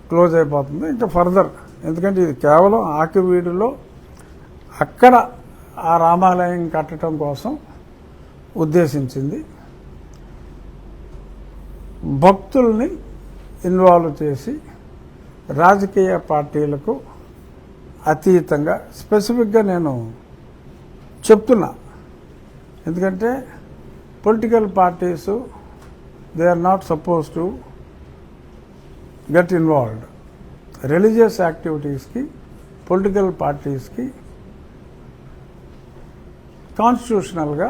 S1: క్లోజ్ అయిపోతుంది. ఇంకా ఫర్దర్, ఎందుకంటే ఇది కేవలం ఆకివీడులో అక్కడ ఆ రామాలయం కట్టడం కోసం ఉద్దేశించింది. భక్తుల్ని ఇన్వాల్వ్ చేసి రాజకీయ పార్టీలకు అతీతంగా స్పెసిఫిక్గా నేను చెప్తున్నా. ఎందుకంటే political parties they are not suppose to get involved. Religious యాక్టివిటీస్కి పొలిటికల్ పార్టీస్కి కాన్స్టిట్యూషనల్గా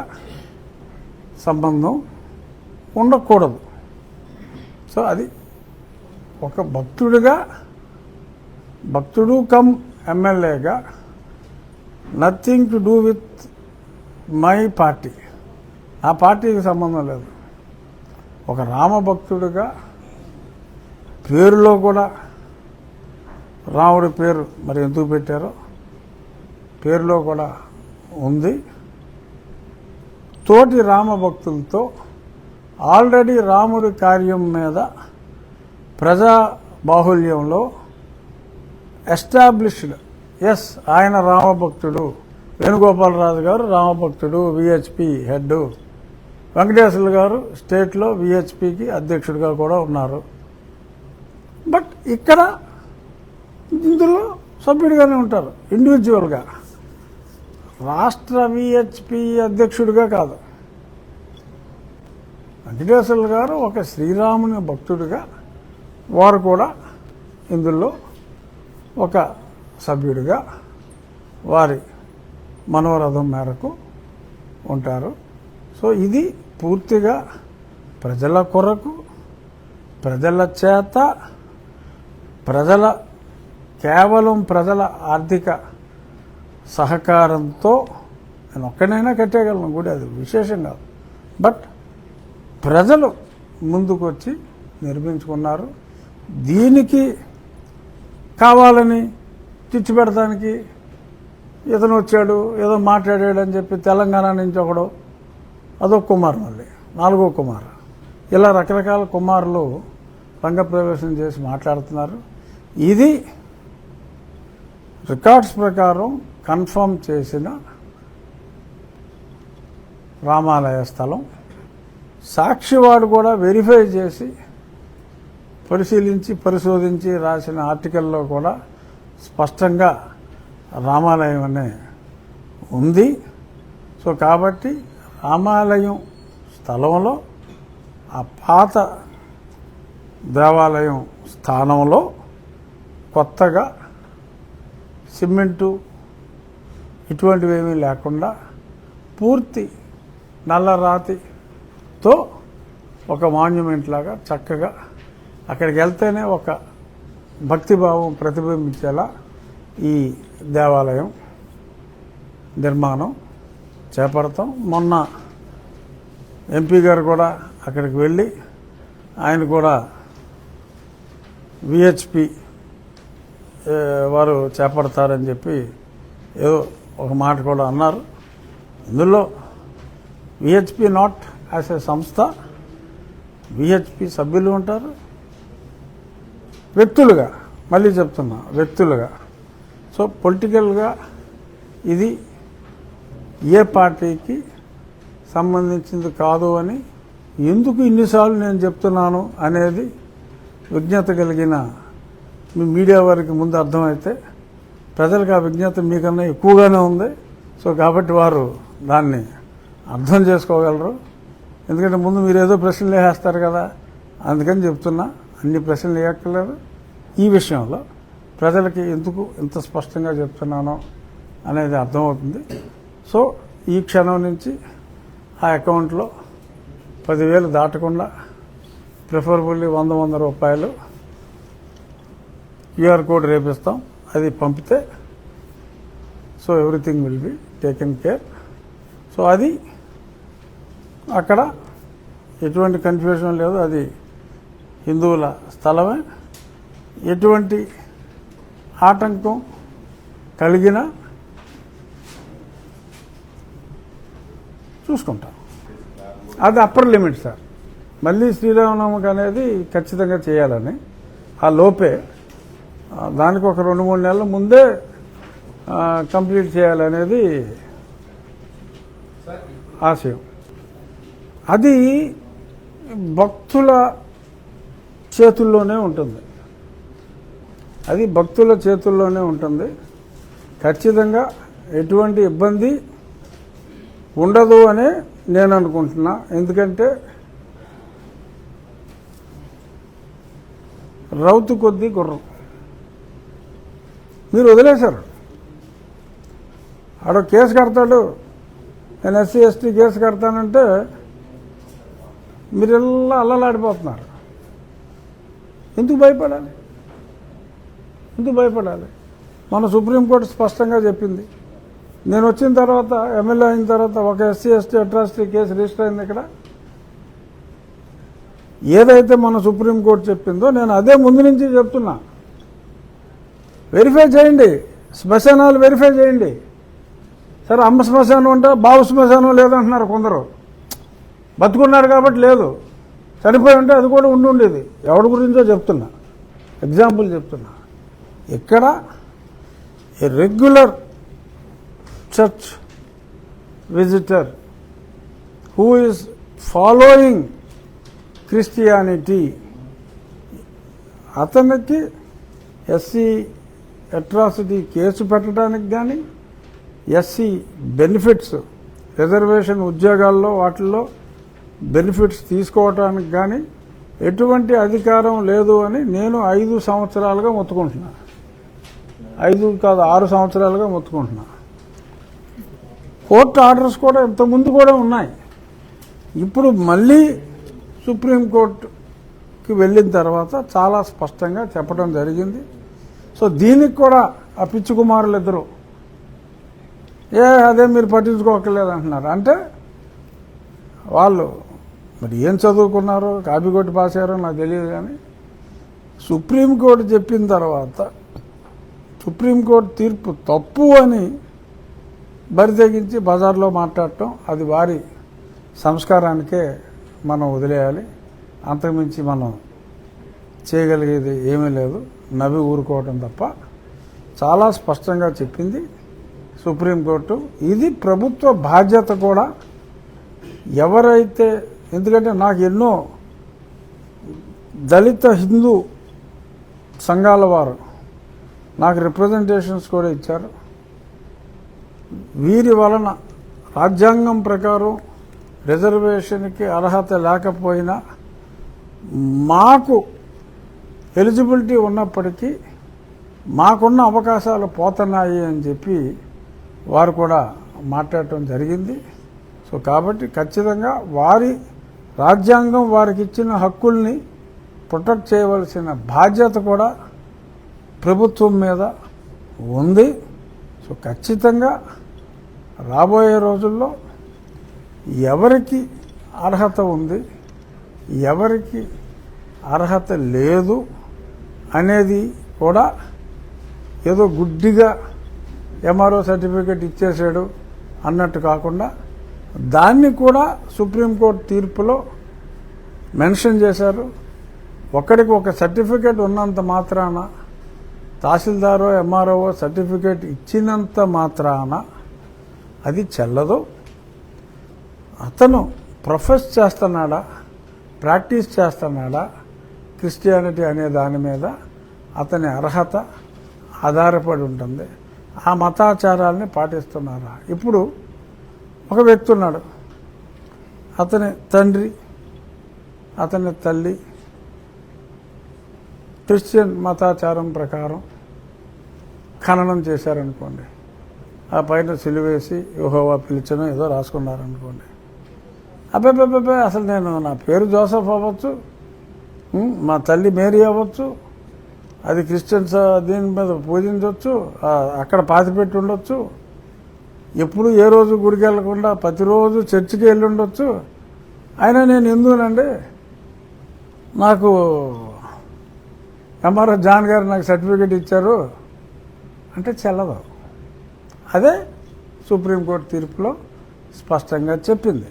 S1: సంబంధం ఉండకూడదు. సో అది ఒక భక్తుడు కమ్ ఎమ్మెల్యేగా nothing to do with my party, ఆ పార్టీకి సంబంధం లేదు. ఒక రామభక్తుడిగా పేరులో కూడా రాముడి పేరు మరి ఎందుకు పెట్టారో పేరులో కూడా ఉంది. తోటి రామభక్తులతో ఆల్రెడీ రాముడి కార్యం మీద ప్రజా బాహుల్యంలో ఎస్టాబ్లిష్డ్, ఎస్ ఆయన రామభక్తుడు, వేణుగోపాలరాజు గారు రామభక్తుడు, విహెచ్పి హెడ్, వెంకటేశ్వర్లు గారు స్టేట్లో విహెచ్పికి అధ్యక్షుడిగా కూడా ఉన్నారు. బట్ ఇక్కడ ఇందులో సభ్యుడిగానే ఉంటారు ఇండివిజువల్గా, రాష్ట్ర విహెచ్పి అధ్యక్షుడిగా కాదు. వెంకటేశ్వర్లు గారు ఒక శ్రీరాముని భక్తుడిగా వారు కూడా ఇందులో ఒక సభ్యుడిగా వారి మనోరథం మేరకు ఉంటారు. సో ఇది పూర్తిగా ప్రజల కొరకు, ప్రజల చేత, కేవలం ప్రజల ఆర్థిక సహకారంతో నేను ఒక్కనైనా కట్టేయగలను గుడి, అది విశేషం కాదు. బట్ ప్రజలు ముందుకొచ్చి నిర్మించుకున్నారు. దీనికి కావాలని చిచ్చు పెడతానికి ఇతను వచ్చాడు, ఏదో మాట్లాడాడు అని చెప్పి తెలంగాణ నుంచి ఒకడు, అదొక కుమారు, మళ్ళీ 4వ కుమారు, ఇలా రకరకాల కుమారులు రంగప్రవేశం చేసి మాట్లాడుతున్నారు. ఇది రికార్డ్స్ ప్రకారం కన్ఫర్మ్ చేసిన రామాలయ స్థలం. సాక్షివాడు కూడా వెరిఫై చేసి పరిశోధించి రాసిన ఆర్టికల్లో కూడా స్పష్టంగా రామాలయం అనే ఉంది. సో కాబట్టి రామాలయం స్థలంలో ఆ పాత దేవాలయం స్థానంలో కొత్తగా సిమెంటు ఇటువంటివి ఏమీ లేకుండా పూర్తి నల్లరాతితో ఒక మాన్యుమెంట్ లాగా చక్కగా అక్కడికి వెళ్తేనే ఒక భక్తిభావం ప్రతిబింబించేలా ఈ దేవాలయం నిర్మాణం చేపడతాం. మొన్న ఎంపీ గారు కూడా అక్కడికి వెళ్ళి ఆయన కూడా విహెచ్పి వారు చేపడతారని చెప్పి ఏదో ఒక మాట కూడా అన్నారు. ఇందులో విహెచ్పి నాట్ యాజ్ ఏ సంస్థ, విహెచ్పి సభ్యులు ఉంటారు, వ్యక్తులుగా, మళ్ళీ చెప్తున్నా వ్యక్తులుగా. సో పొలిటికల్గా ఇది ఏ పార్టీకి సంబంధించింది కాదు అని ఎందుకు ఇన్నిసార్లు నేను చెప్తున్నాను అనేది విజ్ఞత కలిగిన మీ మీడియా వారికి ముందు అర్థమైతే ప్రజలకు ఆ విజ్ఞత మీకన్నా ఎక్కువగానే ఉంది. సో కాబట్టి వారు దాన్ని అర్థం చేసుకోగలరు. ఎందుకంటే ముందు మీరు ఏదో ప్రశ్నలు వేసేస్తారు కదా, అందుకని చెప్తున్నా. అన్ని ప్రశ్నలు వేయక్కర్లేదు. ఈ విషయంలో ప్రజలకి ఎందుకు ఇంత స్పష్టంగా చెప్తున్నానో అనేది అర్థమవుతుంది. సో ఈ క్షణం నుంచి ఆ అకౌంట్లో 10,000 దాటకుండా ప్రిఫరబుల్లీ 100 రూపాయలు క్యూఆర్ కోడ్ రేపిస్తాం. అది పంపితే so everything will be taken care. So అది అక్కడ ఎటువంటి కన్ఫ్యూజన్ లేదు. అది హిందువుల స్థలమే. ఎటువంటి ఆటంకం కలిగినా చూసుకుంటాం. అది అప్పర్ లిమిట్ సార్. మళ్ళీ శ్రీరామనవమికి అనేది ఖచ్చితంగా చేయాలని ఆ లోపే దానికి ఒక 2-3 నెలల ముందే కంప్లీట్ చేయాలనేది ఆశయం. అది భక్తుల చేతుల్లోనే ఉంటుంది. అది భక్తుల చేతుల్లోనే ఉంటుంది. ఖచ్చితంగా ఎటువంటి ఇబ్బంది ఉండదు అనే నేను అనుకుంటున్నా. ఎందుకంటే రౌతు కొద్దీ గుర్రం మీరు వదిలేశారు. ఆడ కేసు కడతాడు, నేను ఎస్సీ ఎస్టీ కేసు కడతానంటే మీరు ఇలా అల్లలాడిపోతున్నారు. ఎందుకు భయపడాలి? మన సుప్రీంకోర్టు స్పష్టంగా చెప్పింది. నేను వచ్చిన తర్వాత ఎమ్మెల్యే అయిన తర్వాత ఒక SC ST atrocity case register అయింది ఇక్కడ. ఏదైతే మన సుప్రీంకోర్టు చెప్పిందో నేను అదే ముందు నుంచి చెప్తున్నా. వెరిఫై చేయండి, శ్మశానాలు వెరిఫై చేయండి. సరే అమ్మ శ్మశానం అంటే బాబు శ్మశానం లేదంటున్నారు కొందరు. బతుకున్నారు కాబట్టి లేదు, చనిపోయి ఉంటే అది కూడా ఉండేది. ఎవరి గురించో చెప్తున్నా, ఎగ్జాంపుల్ చెప్తున్నా. ఇక్కడ a regular church visitor who is following Christianity, అతనికి ఎస్సీ అట్రాసిటీ కేసు పెట్టడానికి కానీ, ఎస్సీ బెనిఫిట్స్ రిజర్వేషన్ ఉద్యోగాల్లో వాటిల్లో బెనిఫిట్స్ తీసుకోవటానికి కానీ ఎటువంటి అధికారం లేదు అని నేను 5 సంవత్సరాలుగా మొత్తుకుంటున్నా. 5 కాదు 6 సంవత్సరాలుగా మొత్తుకుంటున్నా. కోర్టు ఆర్డర్స్ కూడా ఇంతకుముందు కూడా ఉన్నాయి. ఇప్పుడు మళ్ళీ సుప్రీంకోర్టుకి వెళ్ళిన తర్వాత చాలా స్పష్టంగా చెప్పడం జరిగింది. సో దీనికి కూడా ఆ పిచ్చి కుమారులు ఇద్దరు అదే మీరు పట్టించుకోకలేదు అంటున్నారు. అంటే వాళ్ళు మరి ఏం చదువుకున్నారో కాపీ కొట్టి పాస్ అయ్యారో నాకు తెలియదు. కానీ సుప్రీంకోర్టు చెప్పిన తర్వాత సుప్రీంకోర్టు తీర్పు తప్పు అని బరితెగించి బజార్లో మాట్లాడటం అది వారి సంస్కారానికే మనం వదిలేయాలి. అంతకుమించి మనం చేయగలిగేది ఏమీ లేదు, నవ్వి ఊరుకోవటం తప్ప. చాలా స్పష్టంగా చెప్పింది సుప్రీంకోర్టు. ఇది ప్రభుత్వ బాధ్యత కూడా. ఎవరైతే, ఎందుకంటే నాకు ఎన్నో దళిత హిందూ సంఘాల వారు నాకు రిప్రజెంటేషన్స్ కూడా ఇచ్చారు. వీరి వలన రాజ్యాంగం ప్రకారం రిజర్వేషన్కి అర్హత లేకపోయినా మాకు ఎలిజిబిలిటీ ఉన్నప్పటికీ మాకున్న అవకాశాలు పోతున్నాయి అని చెప్పి వారు కూడా మాట్లాడటం జరిగింది. సో కాబట్టి ఖచ్చితంగా వారి రాజ్యాంగం వారికి ఇచ్చిన హక్కుల్ని ప్రొటెక్ట్ చేయవలసిన బాధ్యత కూడా ప్రభుత్వం మీద ఉంది. సో ఖచ్చితంగా రాబోయే రోజుల్లో ఎవరికి అర్హత ఉంది, ఎవరికి అర్హత లేదు అనేది కూడా ఏదో గుడ్డిగా ఎంఆర్ఓ సర్టిఫికేట్ ఇచ్చేసాడు అన్నట్టు కాకుండా దాన్ని కూడా సుప్రీంకోర్టు తీర్పులో మెన్షన్ చేశారు. ఒకరికి ఒక సర్టిఫికేట్ ఉన్నంత మాత్రాన, తహసీల్దారో ఎంఆర్ఓ సర్టిఫికేట్ ఇచ్చినంత మాత్రాన అది చెల్లదు. అతను ప్రొఫెస్ చేస్తున్నాడా, ప్రాక్టీస్ చేస్తున్నాడా క్రిస్టియానిటీ అనే దాని మీద అతని అర్హత ఆధారపడి ఉంటుంది. ఆ మతాచారాలని పాటిస్తున్నారా? ఇప్పుడు ఒక వ్యక్తి ఉన్నాడు, అతని తండ్రి అతని తల్లి క్రిస్టియన్ మతాచారం ప్రకారం ఖననం చేశారనుకోండి, ఆ పైన సిలువేసి యెహోవా పిలిచను ఏదో రాసుకున్నారనుకోండి. అబ్బాయి అసలు నేను నా పేరు జోసెఫ్ అవ్వచ్చు, మా తల్లి మేరీ అవ్వచ్చు, అది క్రిస్టియన్స్ దీని మీద పూజించవచ్చు, అక్కడ పాతిపెట్టి ఉండొచ్చు, ఎప్పుడు ఏ రోజు గుడికి వెళ్లకుండా ప్రతిరోజు చర్చికి వెళ్ళి ఉండొచ్చు, అయినా నేను హిందువునండి, నాకు ఎంఆర్ఓ జాన్ గారు నాకు సర్టిఫికేట్ ఇచ్చారు అంటే చెల్లదు. అదే సుప్రీంకోర్టు తీర్పులో స్పష్టంగా చెప్పింది.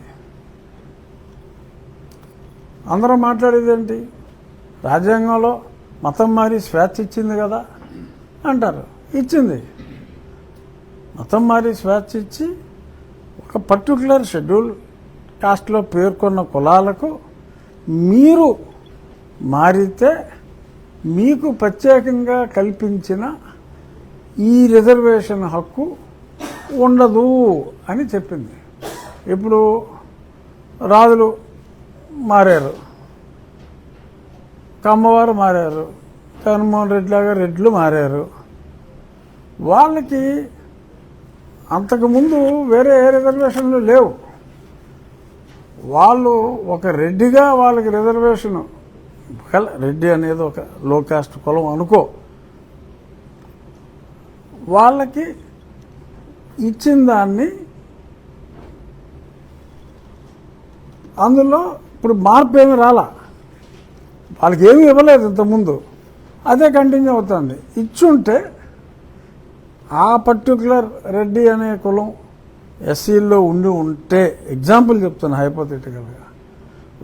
S1: అందరూ మాట్లాడేది ఏంటి? రాజ్యాంగంలో మతం మారి స్వేచ్ఛ ఇచ్చింది కదా అంటారు. ఇచ్చింది. మతం మారి స్వేచ్ఛ ఇచ్చి ఒక పర్టికులర్ షెడ్యూల్ కాస్ట్లో పేర్కొన్న కులాలకు మీరు మారితే మీకు ప్రత్యేకంగా కల్పించిన ఈ రిజర్వేషన్ హక్కు ఉండదు అని చెప్పింది. ఇప్పుడు రాజులు మారారు, కమ్మవారు మారారు, జగన్మోహన్ రెడ్డి లాగా రెడ్లు మారారు. వాళ్ళకి అంతకుముందు వేరే ఏ రిజర్వేషన్లు లేవు. వాళ్ళు ఒక రెడ్డిగా వాళ్ళకి రిజర్వేషన్, రెడ్డి అనేది ఒక లో కాస్ట్ కులం అనుకో, వాళ్ళకి ఇచ్చిన దాన్ని అందులో ఇప్పుడు మార్పు ఏమి రాలా. వాళ్ళకి ఏమీ ఇవ్వలేదు ఇంతకుముందు, అదే కంటిన్యూ అవుతుంది. ఇచ్చుంటే ఆ పర్టికులర్ రెడ్డి అనే కులం ఎస్సీల్లో ఉంటే, ఎగ్జాంపుల్ చెప్తున్నా హైపోథెటికల్గా,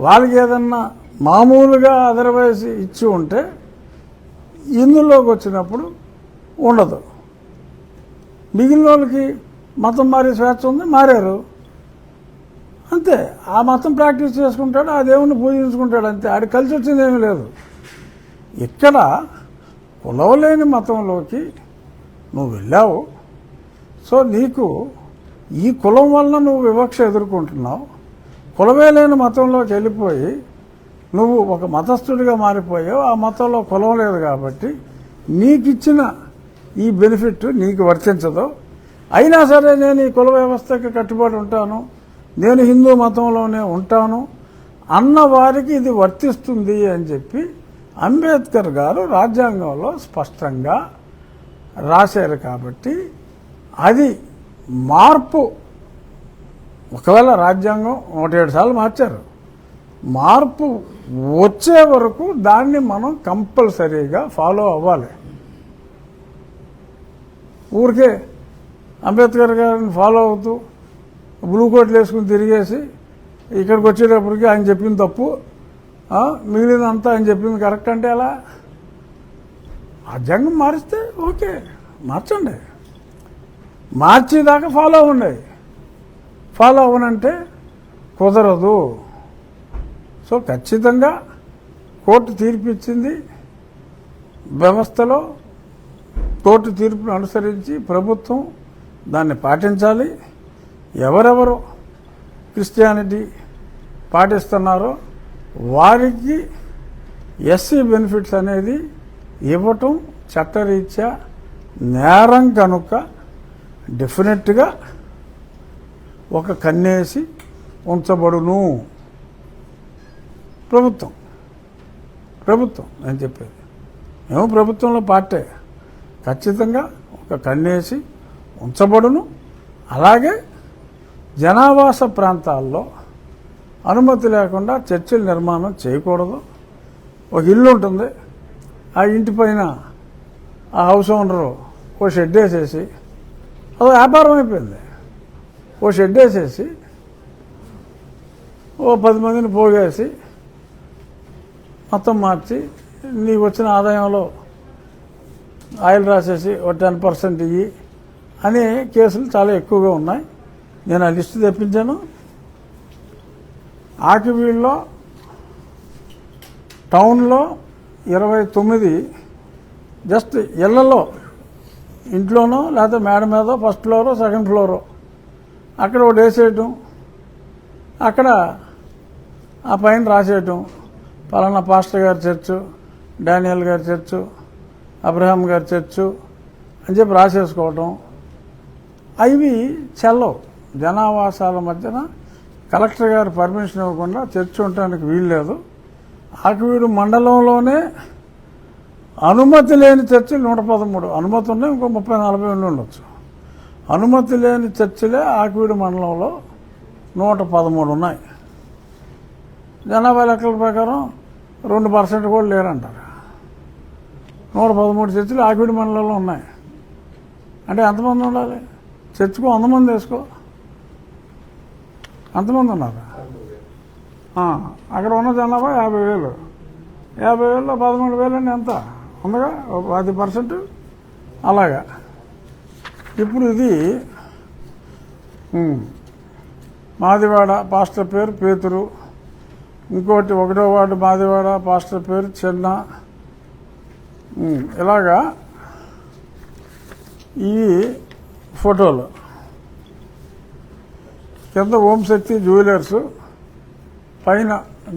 S1: వాళ్ళకి ఏదన్నా మామూలుగా అదర్వైజ్ ఇచ్చి ఉంటే ఇందులోకి వచ్చినప్పుడు ఉండదు. మిగిలిన వాళ్ళకి మతం మారే స్వేచ్ఛ ఉంది, మారారు అంతే. ఆ మతం ప్రాక్టీస్ చేసుకుంటాడు, ఆ దేవుణ్ణి పూజించుకుంటాడు అంతే. ఆడి కలిసి వచ్చింది ఏమీ లేదు. ఇక్కడ కులవలేని మతంలోకి నువ్వు వెళ్ళావు, సో నీకు ఈ కులం వలన నువ్వు వివక్ష ఎదుర్కొంటున్నావు. కులమే లేని మతంలోకి వెళ్ళిపోయి నువ్వు ఒక మతస్థుడిగా మారిపోయావు. ఆ మతంలో కులం లేదు కాబట్టి నీకు ఇచ్చిన ఈ బెనిఫిట్ నీకు వర్తించదు. అయినా సరే నేను ఈ కుల వ్యవస్థకి కట్టుబడి ఉంటాను, నేను హిందూ మతంలోనే ఉంటాను అన్న వారికి ఇది వర్తిస్తుంది అని చెప్పి అంబేద్కర్ గారు రాజ్యాంగంలో స్పష్టంగా రాశారు. కాబట్టి అది మార్పు, ఒకవేళ రాజ్యాంగం 107 సార్లు మార్చారు, మార్పు వచ్చే వరకు దాన్ని మనం కంపల్సరీగా ఫాలో అవ్వాలి. ఊరికే అంబేద్కర్ గారిని ఫాలో అవుతూ బ్లూ కోట్లు వేసుకుని తిరిగేసి ఇక్కడికి వచ్చేటప్పటికి ఆయన చెప్పింది తప్పు, మిగిలినంతా ఆయన చెప్పింది కరెక్ట్ అంటే ఎలా? రాజ్యాంగం మారిస్తే ఓకే, మార్చండి, మార్చేదాకా ఫాలో అవ్వండి. ఫాలో అవ్వనంటే కుదరదు. సో ఖచ్చితంగా కోర్టు తీర్పు ఇచ్చింది. వ్యవస్థలో కోర్టు తీర్పును అనుసరించి ప్రభుత్వం దాన్ని పాటించాలి. ఎవరెవరు క్రిస్టియానిటీ పాటిస్తున్నారో వారికి ఎస్సీ బెనిఫిట్స్ అనేది ఇవ్వటం చట్టరీత్యా నేరం కనుక డెఫినెట్గా ఒక కన్నేసి ఉంచబడును. ప్రభుత్వం నేను చెప్పేది, మేము ప్రభుత్వంలో పార్టీ, ఖచ్చితంగా ఒక కన్నేసి ఉంచబడును. అలాగే జనావాస ప్రాంతాల్లో అనుమతి లేకుండా చర్చిల నిర్మాణం చేయకూడదు. ఒక ఇల్లు ఉంటుంది, ఆ ఇంటి పైన ఆ హౌస్ ఓనరు ఓ షెడ్ వేసేసి, అది వ్యాపారం అయిపోయింది, ఓ షెడ్ వేసేసి ఓ 10 మందిని పోగేసి మొత్తం మార్చి నీకు వచ్చిన ఆదాయంలో ఆయిల్ రాసేసి ఓ 10% ఇయ్యి అనే కేసులు చాలా ఎక్కువగా ఉన్నాయి. నేను ఆ లిస్టు తెప్పించాను. ఆకివీడులో టౌన్లో 29 జస్ట్ ఇళ్లలో, ఇంట్లోనో లేకపోతే మేడ మీదో ఫస్ట్ ఫ్లోరో సెకండ్ ఫ్లోరో అక్కడ ఒకటి వేసేయటం, అక్కడ ఆ పైన రాసేయటం పలానా పాస్టర్ గారి చర్చు, డానియల్ గారి చర్చు, అబ్రహాం గారి చర్చు అని చెప్పి రాసేసుకోవటం. అవి చెల్లవు. జనావాసాల మధ్యన కలెక్టర్ గారు పర్మిషన్ ఇవ్వకుండా చర్చ్ ఉండటానికి వీల్లేదు. ఆకివీడు మండలంలోనే అనుమతి లేని చర్చిలు 113, అనుమతి ఉన్నాయి ఇంకో 30-40 ఉండొచ్చు. అనుమతి లేని చర్చిలే ఆకివీడు మండలంలో 113 ఉన్నాయి. జనాభా లెక్కల ప్రకారం 2% కూడా లేరంటారు. 113 చర్చిలు ఆకివీడు మండలంలో ఉన్నాయి. అంటే ఎంతమంది ఉండాలి? చర్చకు 100 మంది వేసుకో, అంతమంది ఉన్నారు. అక్కడ ఉన్న జనాభా 50,000. 50,000లో 13,000 అంటే ఎంత ఉందిగా, 10%. అలాగా ఇప్పుడు ఇది మాదివాడ, పాస్టర్ పేరు పేతురు. ఇంకోటి 1వ వార్డు మాదివాడ, పాస్టర్ పేరు చెన్న. ఇలాగా ఈ ఫోటోలు కింద ఓం శక్తి జ్యువెలర్స్, పైన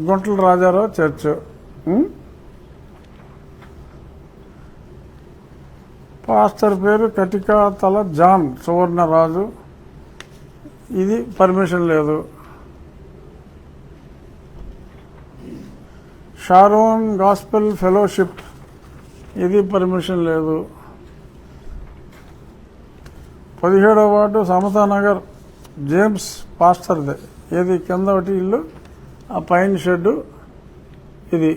S1: గుంటల రాజారావు చర్చ్. పాస్టర్ పేరు కటికాతల జాన్ సువర్ణరాజు. ఇది పర్మిషన్ లేదు. షారోన్ గాస్పెల్ ఫెలోషిప్, ఇది పర్మిషన్ లేదు. 17వ వార్డు సమతానగర్ జేమ్స్ పాస్టర్దే. ఏది కింద ఒకటి ఇల్లు, ఆ పైన షెడ్డు ఇది.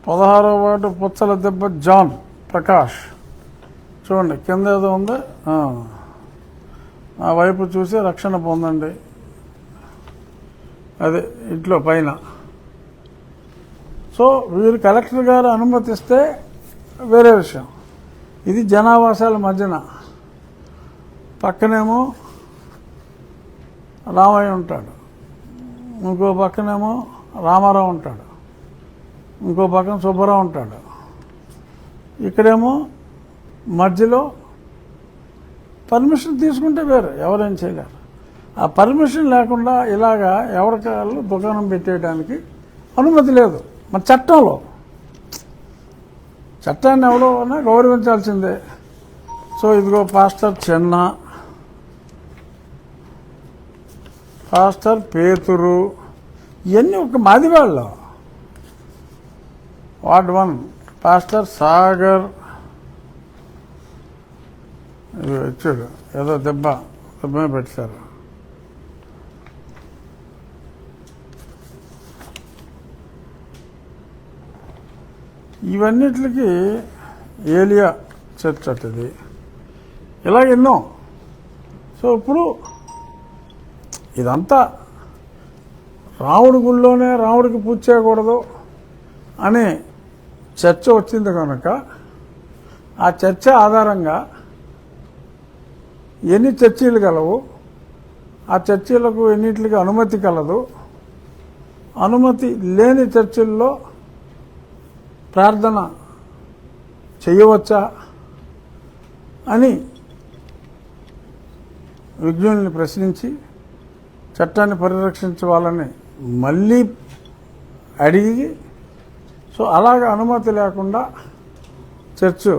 S1: 16వ వార్డు పుచ్చల దెబ్బ జాన్ ప్రకాష్. చూడండి కింద ఏదో ఉందో, ఆ వైపు చూసి రక్షణ పొందండి. అదే ఇంట్లో పైన. సో వీరు కలెక్టర్ గారు అనుమతిస్తే వేరే విషయం. ఇది జనావాసాల మధ్యన. పక్కనేమో రామయ్య ఉంటాడు, ఇంకో పక్కనేమో రామారావు ఉంటాడు, ఇంకో పక్కన సుబ్బారావు ఉంటాడు. ఇక్కడేమో మధ్యలో పర్మిషన్ తీసుకుంటే వేరు, ఎవరేం చేయలేరు. ఆ పర్మిషన్ లేకుండా ఇలాగా ఎవరికాళ్ళు దుకాణం పెట్టేయడానికి అనుమతి లేదు మన చట్టంలో. చట్టాన్ని ఎవరో గౌరవించాల్సిందే. సో ఇదిగో పాస్టర్ చెన్న, పాస్టర్ పేతురు, ఇవన్నీ ఒక మాదివాళ్ళు. Ward 1 pastor Sagar. ఇచ్చాడు ఏదో దెబ్బ పెట్టారు. ఇవన్నిటికి ఏలియా చర్చ్ అట్టది. ఇలా ఎన్నో. సో ఇప్పుడు ఇదంతా రాముడి గుళ్ళోనే రాముడికి పూజ చేయకూడదు అనే చర్చ వచ్చింది కనుక ఆ చర్చ ఆధారంగా ఎన్ని చర్చీలు కలవు, ఆ చర్చీలకు ఎన్నింటికి అనుమతి కలదు, అనుమతి లేని చర్చిల్లో ప్రార్థన చేయవచ్చా అని విజ్ఞుల్ని ప్రశ్నించి చట్టాన్ని పరిరక్షించాలని మళ్ళీ అడిగి, సో అలాగ అనుమతి లేకుండా చర్చ్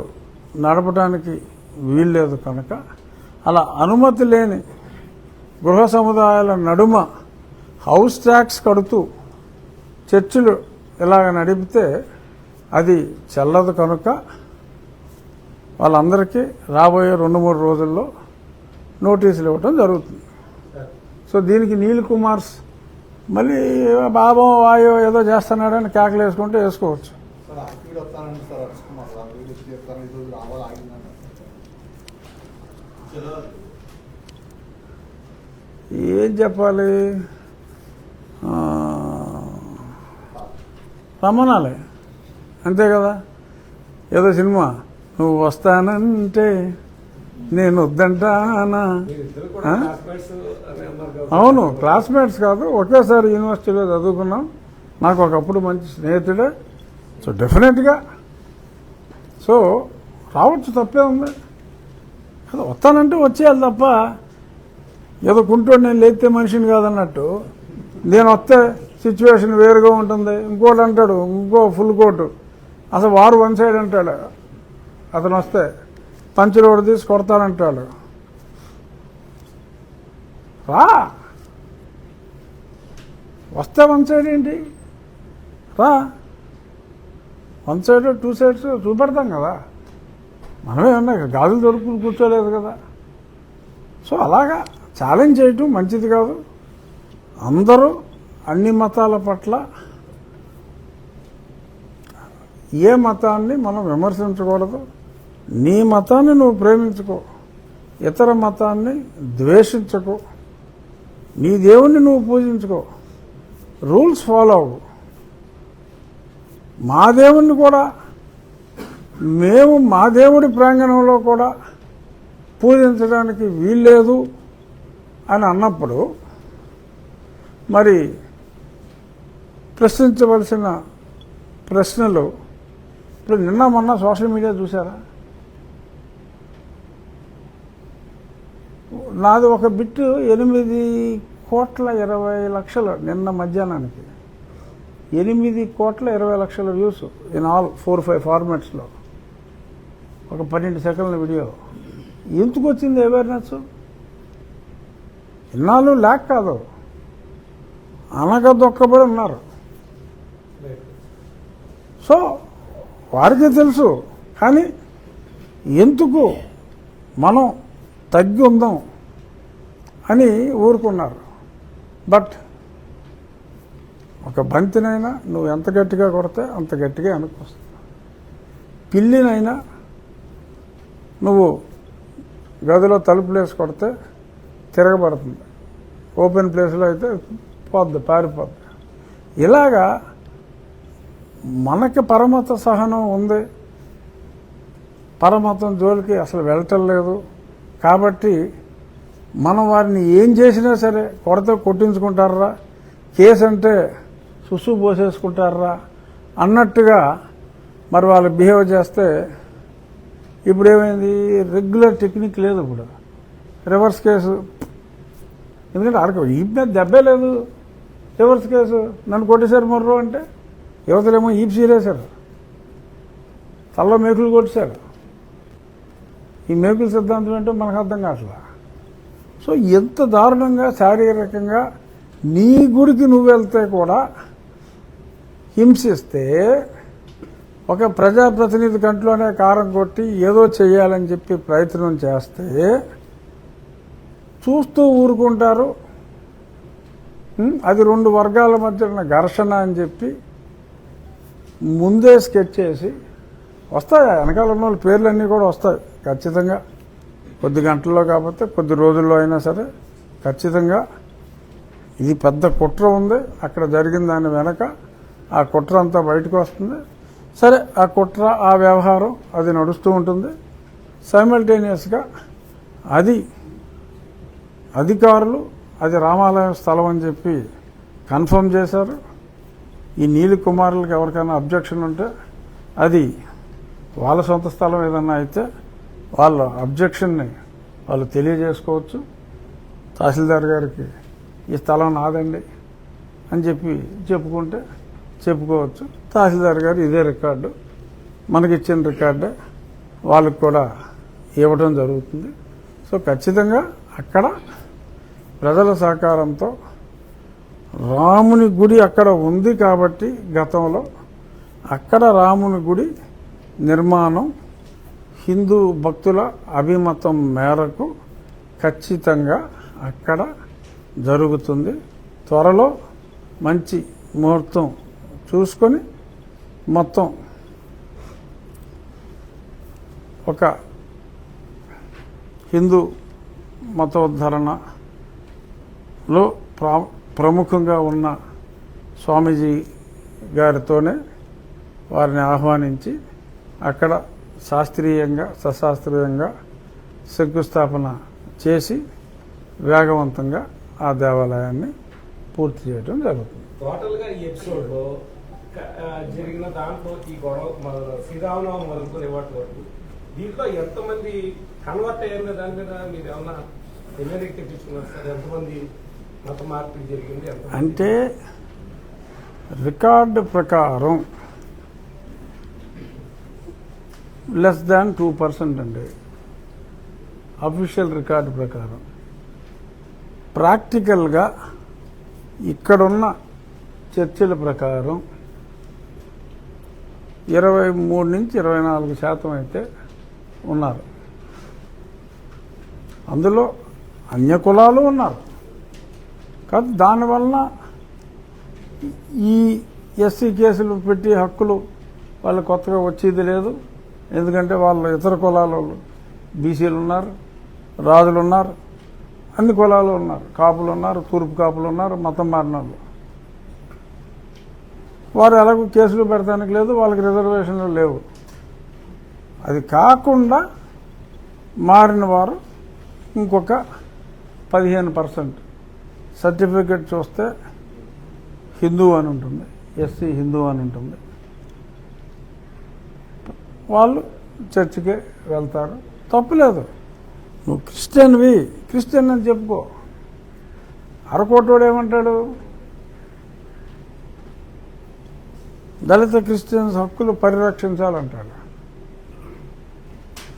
S1: నడపడానికి వీల్లేదు కనుక అలా అనుమతి లేని గృహ సముదాయాల నడుమ హౌస్ ట్యాక్స్ కడుతూ చర్చిలు ఇలాగ నడిపితే అది చెల్లదు కనుక వాళ్ళందరికీ రాబోయే 2-3 రోజుల్లో నోటీసులు ఇవ్వటం జరుగుతుంది. సో దీనికి నీల్ కుమార్స్ మళ్ళీ బాబో వాయో ఏదో చేస్తున్నాడని కేకలు వేసుకుంటే వేసుకోవచ్చు. ఏం చెప్పాలి, రమ్మనాలి అంతే కదా. ఏదో సినిమా నువ్వు వస్తానంటే నేను వద్దంటానా. అవును, క్లాస్మేట్స్ కాదు, ఒకేసారి యూనివర్సిటీలో చదువుకున్నాం. నాకు ఒకప్పుడు మంచి స్నేహితుడే. సో డెఫినెట్గా సో రావచ్చు, తప్పే ఉంది. వస్తానంటే వచ్చేయాలి తప్ప ఏదో కుంటోడు నేను లేస్తే మనిషిని కాదన్నట్టు నేను వస్తే సిచ్యువేషన్ వేరుగా ఉంటుంది. ఇంకోటి అంటాడు, ఇంకో ఫుల్ కోటు, అసలు వారు 1 సైడ్ అంటాడు. అతను వస్తే పంచులోడు తీసి కొడతానంటాడు. రా, వస్తే 1 సైడ్ ఏంటి, రా 1 సైడ్ 2 సైడ్స్ చూపెడతాం కదా. మనమే ఉన్నాయి, గాజులు దొరుకుని కూర్చోలేదు కదా. సో అలాగా ఛాలెంజ్ చేయటం మంచిది కాదు. అందరూ అన్ని మతాల పట్ల ఏ మతాన్ని మనం విమర్శించకూడదు. నీ మతాన్ని నువ్వు ప్రేమించుకో, ఇతర మతాన్ని ద్వేషించకు. నీ దేవుణ్ణి నువ్వు పూజించుకో, రూల్స్ ఫాలో అవ్వు. మా దేవుణ్ణి కూడా మేము మా దేవుడి ప్రాంగణంలో కూడా పూజించడానికి వీల్లేదు అని అన్నప్పుడు మరి ప్రశ్నించవలసిన ప్రశ్నలు ఇప్పుడు నిన్న మొన్న సోషల్ మీడియా చూసారా? నాది ఒక బిట్టు 8,20,00,000 నిన్న మధ్యాహ్నానికి 8,20,00,000 వ్యూస్ ఇన్ ఆల్ 4-5 ఫార్మాట్స్లో, ఒక 12 సెకండ్ల వీడియో. ఎందుకు వచ్చింది అవేర్నెస్? ఇన్నాళ్ళు లేక కాదు, అనగదొక్కబడి ఉన్నారు. సో వారికి తెలుసు, కానీ ఎందుకు మనం తగ్గి ఉందాం అని ఊరుకున్నారు. బట్ ఒక బంతినైనా నువ్వు ఎంత గట్టిగా కొడితే అంత గట్టిగా వెనక్కొస్తుంది. పిల్లినైనా నువ్వు గదిలో తలుపులేసి కొడితే తిరగబడుతుంది, ఓపెన్ ప్లేస్లో అయితే పోద్ది, పారిపోద్ది. ఇలాగా మనకి పరమత సహనం ఉంది, పరమతం జోలికి అసలు వెళ్ళటం లేదు. కాబట్టి మనం వారిని ఏం చేసినా సరే కొడితే కొట్టించుకుంటారా, కేసు అంటే సుసు పోసేసుకుంటారా అన్నట్టుగా మరి వాళ్ళు బిహేవ్ చేస్తే ఇప్పుడు ఏమైంది? రెగ్యులర్ టెక్నిక్ లేదు, ఇప్పుడు రివర్స్ కేసు. ఎందుకంటే అరకు ఈ మీద దెబ్బే లేదు, రివర్స్ కేసు. నన్ను కొట్టేశారు మొర్రు అంటే యువతలేమో ఈపు సీరేశారు, తల్ల మేకులు కొట్టేశారు. ఈ మేకుల సిద్ధాంతం ఏంటో మనకు అర్థం కావట్లా. సో ఎంత దారుణంగా శారీరకంగా నీ గుడికి నువ్వు వెళ్తే కూడా హింసిస్తే, ఒక ప్రజాప్రతినిధి కంట్లోనే కారం కొట్టి ఏదో చేయాలని చెప్పి ప్రయత్నం చేస్తే చూస్తూ ఊరుకుంటారు. అది 2 వర్గాల మధ్య ఉన్న ఘర్షణ అని చెప్పి ముందే స్కెచ్ చేసి వస్తాయి. వెనకాల ఉన్న వాళ్ళ పేర్లన్నీ కూడా వస్తాయి ఖచ్చితంగా. కొద్ది గంటల్లో కాకపోతే కొద్ది రోజుల్లో అయినా సరే ఖచ్చితంగా ఇది పెద్ద కుట్ర ఉంది, అక్కడ జరిగిన దాని వెనక ఆ కుట్ర అంతా బయటకు వస్తుంది. సరే, ఆ కుట్ర, ఆ వ్యవహారం అది నడుస్తూ ఉంటుంది. సైమల్టేనియస్గా అది అధికారులు అది రామాలయం స్థలం అని చెప్పి కన్ఫర్మ్ చేశారు. ఈ నీలి కుమారులకు ఎవరికైనా అబ్జెక్షన్ ఉంటే అది వాళ్ళ సొంత స్థలం ఏదన్నా అయితే వాళ్ళ అబ్జెక్షన్ని వాళ్ళు తెలియజేసుకోవచ్చు. తహసీల్దార్ గారికి ఈ స్థలం నాదండి అని చెప్పి చెప్పుకుంటే చెప్పుకోవచ్చు. తహసీల్దార్ గారు ఇదే రికార్డు, మనకిచ్చిన రికార్డే వాళ్ళకు కూడా ఇవ్వడం జరుగుతుంది. సో ఖచ్చితంగా అక్కడ ప్రజల సహకారంతో రాముని గుడి అక్కడ ఉంది కాబట్టి గతంలో అక్కడ రాముని గుడి నిర్మాణం హిందూ భక్తుల అభిమతం మేరకు ఖచ్చితంగా అక్కడ జరుగుతుంది. త్వరలో మంచి ముహూర్తం చూసుకొని మొత్తం ఒక హిందూ మతోద్ధరణలో ప్రముఖంగా ఉన్న స్వామీజీ గారితోనే వారిని ఆహ్వానించి అక్కడ శాస్త్రీయంగా సశాస్త్రీయంగా శంకుస్థాపన చేసి వేగవంతంగా ఆ దేవాలయాన్ని పూర్తి చేయడం జరుగుతుంది.
S2: టోటల్గా ఈ ఎపిసోడ్లో జరిగిన దాంట్లో ఈ గొడవ శ్రీరామనవమి మొదలుకొని ఇవ్వటి వరకు దీంట్లో ఎంతమంది కన్వర్ట్ అయ్యారు దాని మీద మీరు ఏమన్నా నివేదిక తెప్పించుకున్నారు సార్? ఎంతమంది మత మార్పిడి జరిగింది?
S1: అంటే రికార్డు ప్రకారం లెస్ దాన్ 2% అండి, అఫీషియల్ రికార్డు ప్రకారం. ప్రాక్టికల్గా ఇక్కడున్న చర్చల ప్రకారం 23 నుంచి 24% అయితే ఉన్నారు. అందులో అన్య కులాలు ఉన్నారు. కాదు దానివల్ల ఈ ఎస్సీ కేసులు పెట్టి హక్కులు వాళ్ళు కొత్తగా వచ్చేది లేదు. ఎందుకంటే వాళ్ళు ఇతర కులాల బీసీలు ఉన్నారు, రాజులు ఉన్నారు, అన్ని కులాలు ఉన్నారు, కాపులు ఉన్నారు, తూర్పు కాపులు ఉన్నారు, మతం మారిన వాళ్ళు. వారు ఎలాగో కేసులు పెడతానికి లేదు, వాళ్ళకి రిజర్వేషన్లు లేవు. అది కాకుండా మారిన వారు ఇంకొక 15% సర్టిఫికెట్ చూస్తే హిందూ అని ఉంటుంది, ఎస్సీ హిందూ అని ఉంటుంది. వాళ్ళు చర్చికే వెళ్తారు, తప్పులేదు. నువ్వు క్రిస్టియన్ అని చెప్పుకో. అరకోటోడు ఏమంటాడు, దళిత క్రిస్టియన్స్ హక్కులు పరిరక్షించాలంటాడు.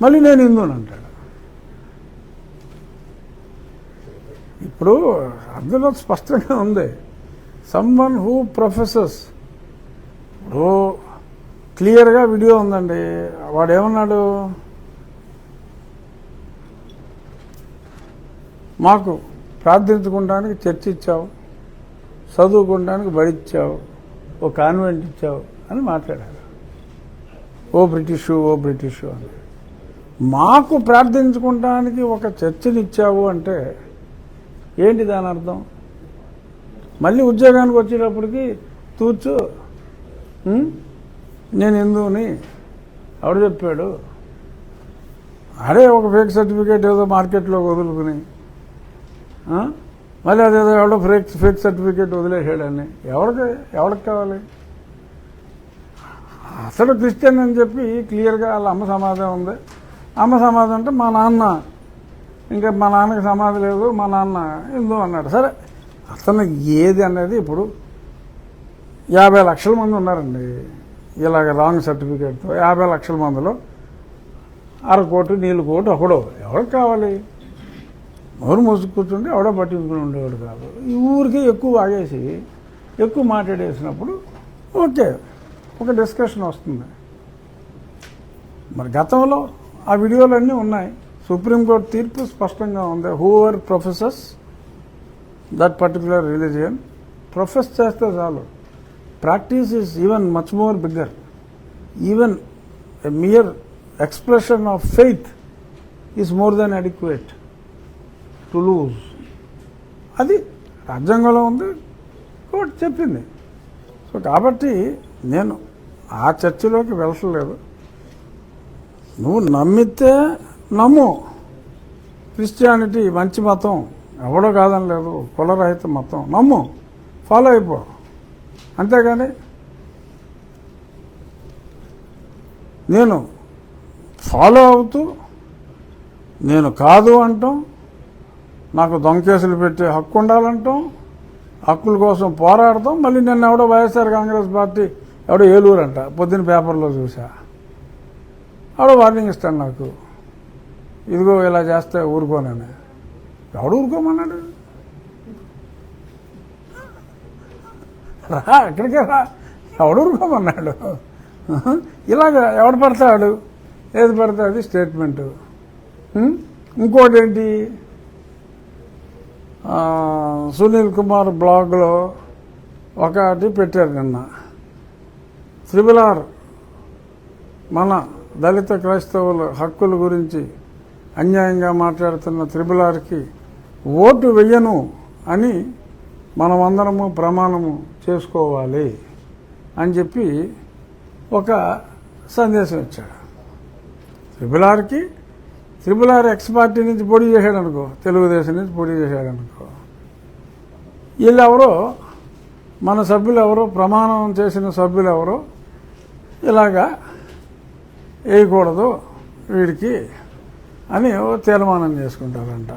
S1: మళ్ళీ నేను హిందూని అంటాడు. ఇప్పుడు అందులో స్పష్టంగా ఉంది, సమ్వన్ హూ ప్రొఫెసర్స్. ఇప్పుడు క్లియర్గా వీడియో ఉందండి. వాడు ఏమన్నాడు, మాకు ప్రార్థించుకోవడానికి చర్చ్ ఇచ్చావు, చదువుకోవడానికి బడి ఇచ్చావు, ఓ కాన్వెంట్ ఇచ్చావు అని మాట్లాడారు. ఓ బ్రిటిషు అని. మాకు ప్రార్థించుకోవడానికి ఒక చర్చిని ఇచ్చావు అంటే ఏంటి దాని అర్థం? మళ్ళీ ఉద్యోగానికి వచ్చేటప్పటికి తూర్చు నేను హిందువుని ఎవడు చెప్పాడు? అరే ఒక ఫేక్ సర్టిఫికేట్ ఏదో మార్కెట్లో వదులుకుని మళ్ళీ అదేదో ఎవడో ఫేక్ సర్టిఫికేట్ వదిలేసాడని ఎవరికి కావాలి? అసలు క్రిస్టియన్ అని చెప్పి క్లియర్గా వాళ్ళ అమ్మ సమాధి ఉంది. అమ్మ సమాధి అంటే మా నాన్న, ఇంకా మా నాన్నకి సమాధి లేదు, మా నాన్న హిందూ అన్నాడు. సరే, అతను ఏది అనేది ఇప్పుడు 50 లక్షల మంది ఉన్నారండి ఇలాగ రాంగ్ సర్టిఫికేట్తో. 50 లక్షల మందిలో అరకోటి నీళ్ళు కోటి ఒకడో ఎవరికి కావాలి? నోరు మూసుకు కూర్చుంటే ఎవడో పట్టించుకుని ఉండేవాడు కాదు. ఈ ఊరికి ఎక్కువ ఆగేసి ఎక్కువ మాట్లాడేసినప్పుడు ఓకే, ఒక డిస్కషన్ వస్తుంది. మరి గతంలో ఆ వీడియోలన్నీ ఉన్నాయి. సుప్రీంకోర్టు తీర్పు స్పష్టంగా ఉంది. Whoever professes that particular religion profess చేస్తే చాలు. Practice is even much more bigger. Even a mere expression of faith is more than adequate to lose. అది రాజ్యాంగంలో ఉంది, కోర్టు చెప్పింది. సో కాబట్టి నేను ఆ చర్చలోకి వెళ్ళలేదు. నువ్వు నమ్మితే నమ్ము, క్రిస్టియానిటీ మంచి మతం, ఎవడో కాదని లేదు, కులరహిత మతం, నమ్ము, ఫాలో అయిపో. అంతేగాని నేను ఫాలో అవుతూ నేను కాదు అంటాం, నాకు దొంగ కేసులు పెట్టే హక్కు ఉండాలంటాం, హక్కుల కోసం పోరాడతాం. మళ్ళీ నిన్న ఎవడో వైఎస్ఆర్ కాంగ్రెస్ పార్టీ ఎవడో ఏలూరు అంట, పొద్దున్న పేపర్లో చూసా, ఎవడో వార్నింగ్ ఇస్తాడు నాకు, ఇదిగో ఇలా చేస్తే ఊరుకోనని. ఎవడు ఊరుకోమన్నాడు? రా, ఎక్కడికే రా, ఎవడు ఊరుకోమన్నాడు? ఇలాగ ఎవడు పడతాడు, ఏది పడితే అది స్టేట్మెంటు. ఇంకోటి ఏంటి, సునీల్ కుమార్ బ్లాగ్లో ఒకటి పెట్టారు నిన్న. త్రిబుల్-ఆర్ మన దళిత క్రైస్తవుల హక్కుల గురించి అన్యాయంగా మాట్లాడుతున్న త్రిబుల్-ఆర్కి ఓటు వెయ్యను అని మనమందరము ప్రమాణము చేసుకోవాలి అని చెప్పి ఒక సందేశం ఇచ్చాడు. త్రిబుల్-ఆర్ ఎక్స్ పార్టీ నుంచి పోటీ చేశాడు అనుకో, తెలుగుదేశం నుంచి పోటీ చేశాడు అనుకో, వీళ్ళెవరో మన సభ్యులు ఎవరో, ప్రమాణం చేసిన సభ్యులు ఎవరో ఇలాగా వేయకూడదు వీడికి అని తీర్మానం చేసుకుంటారంట.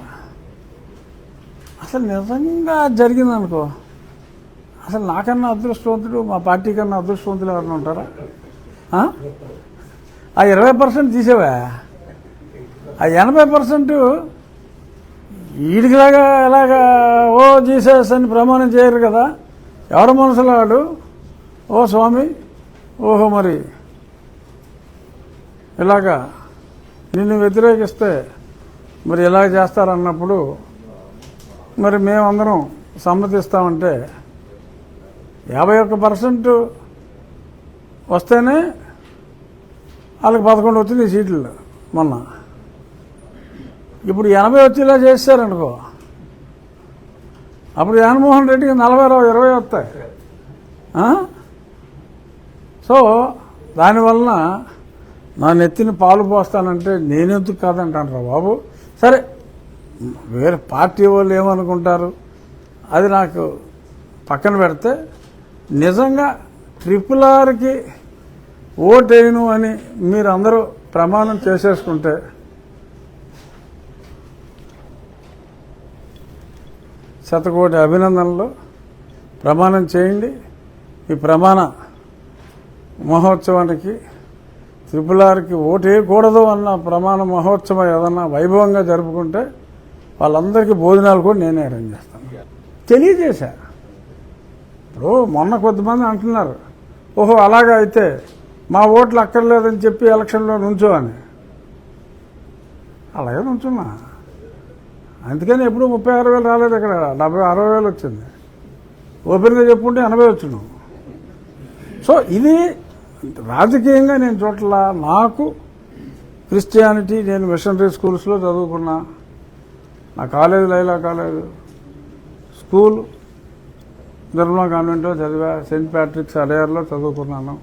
S1: అసలు నిజంగా జరిగిందనుకో, అసలు నాకన్నా అదృష్టవంతుడు, మా పార్టీ కన్నా అదృష్టవంతులు ఎవరైనా ఉంటారా? ఆ 20% తీసేవా, ఆ 80% వీడికిలాగా ఎలాగా ఓ జీసస్ అని ప్రమాణం చేయరు కదా. ఎవడ మనసులో వాడు, ఓ స్వామి, ఓహో మరి ఇలాగా నిన్ను వ్యతిరేకిస్తే మరి ఎలా చేస్తారన్నప్పుడు మరి మేమందరం సమ్మతిస్తామంటే 51% వస్తేనే వాళ్ళకి 11 వచ్చింది సీట్లు మొన్న. ఇప్పుడు 80 వచ్చేలా చేశారనుకో, అప్పుడు జగన్మోహన్ రెడ్డికి 40-20 వస్తాయి. సో దానివలన నా నెత్తిన పాలు పోస్తానంటే నేనెందుకు కాదంటాను బాబు. సరే, వేరే పార్టీ వాళ్ళు ఏమనుకుంటారు అది నాకు పక్కన పెడితే, నిజంగా RRRకి ఓటేయను అని మీరు అందరూ ప్రమాణం చేసేసుకుంటే శతకోటి అభినందనలు. ప్రమాణం చేయండి. ఈ ప్రమాణ మహోత్సవానికి RRRకి ఓటేయకూడదు అన్న ప్రమాణ మహోత్సవం ఏదన్నా వైభవంగా జరుపుకుంటే వాళ్ళందరికీ భోజనాలు కూడా నేనే అరేంజ్ చేస్తాను. తెలియజేశా. ఇప్పుడు మొన్న కొద్దిమంది అంటున్నారు, ఓహో అలాగా అయితే మా ఓట్లు అక్కర్లేదని చెప్పి ఎలక్షన్లో నుంచో అని. అలాగే నుంచున్నా. అందుకని ఎప్పుడు 36,000 రాలేదు. ఇక్కడ 70-60,000 వచ్చింది. ఓపెన్గా చెప్పుకుంటే 80 వచ్చినాం. సో ఇది రాజకీయంగా నేను చూడలా. నాకు క్రిస్టియానిటీ, నేను మిషనరీ స్కూల్స్లో చదువుకున్నా. నా college Laila college, school Nirmala కాన్వెంట్లో చదివా. సెయింట్ ప్యాట్రిక్స్ అడయార్లో చదువుకున్నాను.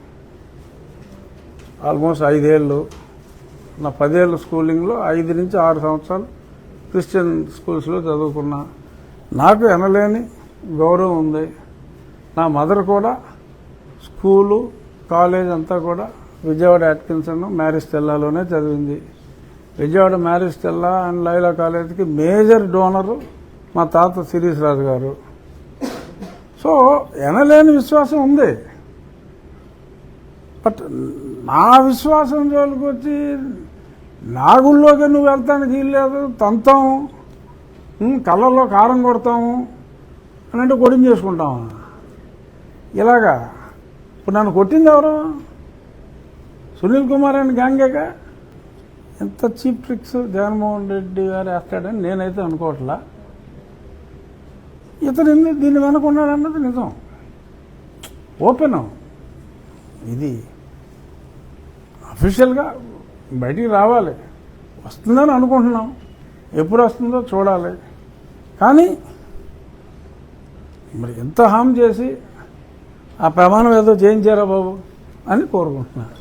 S1: ఆల్మోస్ట్ 5 ఏళ్ళు. నా 10 ఏళ్ళ స్కూలింగ్లో 5 నుంచి 6 సంవత్సరాలు క్రిస్టియన్ స్కూల్స్లో చదువుకున్నా. నాకు ఎనలేని గౌరవం ఉంది. నా మదర్ కూడా స్కూలు, కాలేజ్ అంతా కూడా విజయవాడ అట్కిన్సన్, మ్యారీ స్టెల్లాలోనే చదివింది. Vijayawada marry Stella and Laila కాలేజీకి మేజర్ డోనరు మా తాత శిరీష్ రాజు గారు. సో ఎనలేని విశ్వాసం ఉంది. బట్ నా విశ్వాసం జోలికి వచ్చి నా గుళ్ళోకి నువ్వు వెళ్తానికి వీల్లేదు, తంతాము, కళ్ళల్లో కారం కొడతాము అని అంటే కొట్టించేసుకుంటాము. ఇలాగా ఇప్పుడు నన్ను కొట్టింది ఎవరు? సునీల్ కుమార్ అని గ్యాంగేగా. ఎంత చీప్ ట్రిక్స్ జగన్మోహన్ రెడ్డి గారు వేస్తాడని నేనైతే అనుకోవట్లా. ఇతను దీన్ని వెనుకున్నాడన్నది నిజం. ఓపెన్ ఇది అఫీషియల్గా బయటికి రావాలి. వస్తుందని అనుకుంటున్నాం. ఎప్పుడు వస్తుందో చూడాలి. కానీ మరి ఎంత హామ్ చేసి ఆ ప్రమాణం ఏదో చేయించారా బాబు అని కోరుకుంటున్నాను.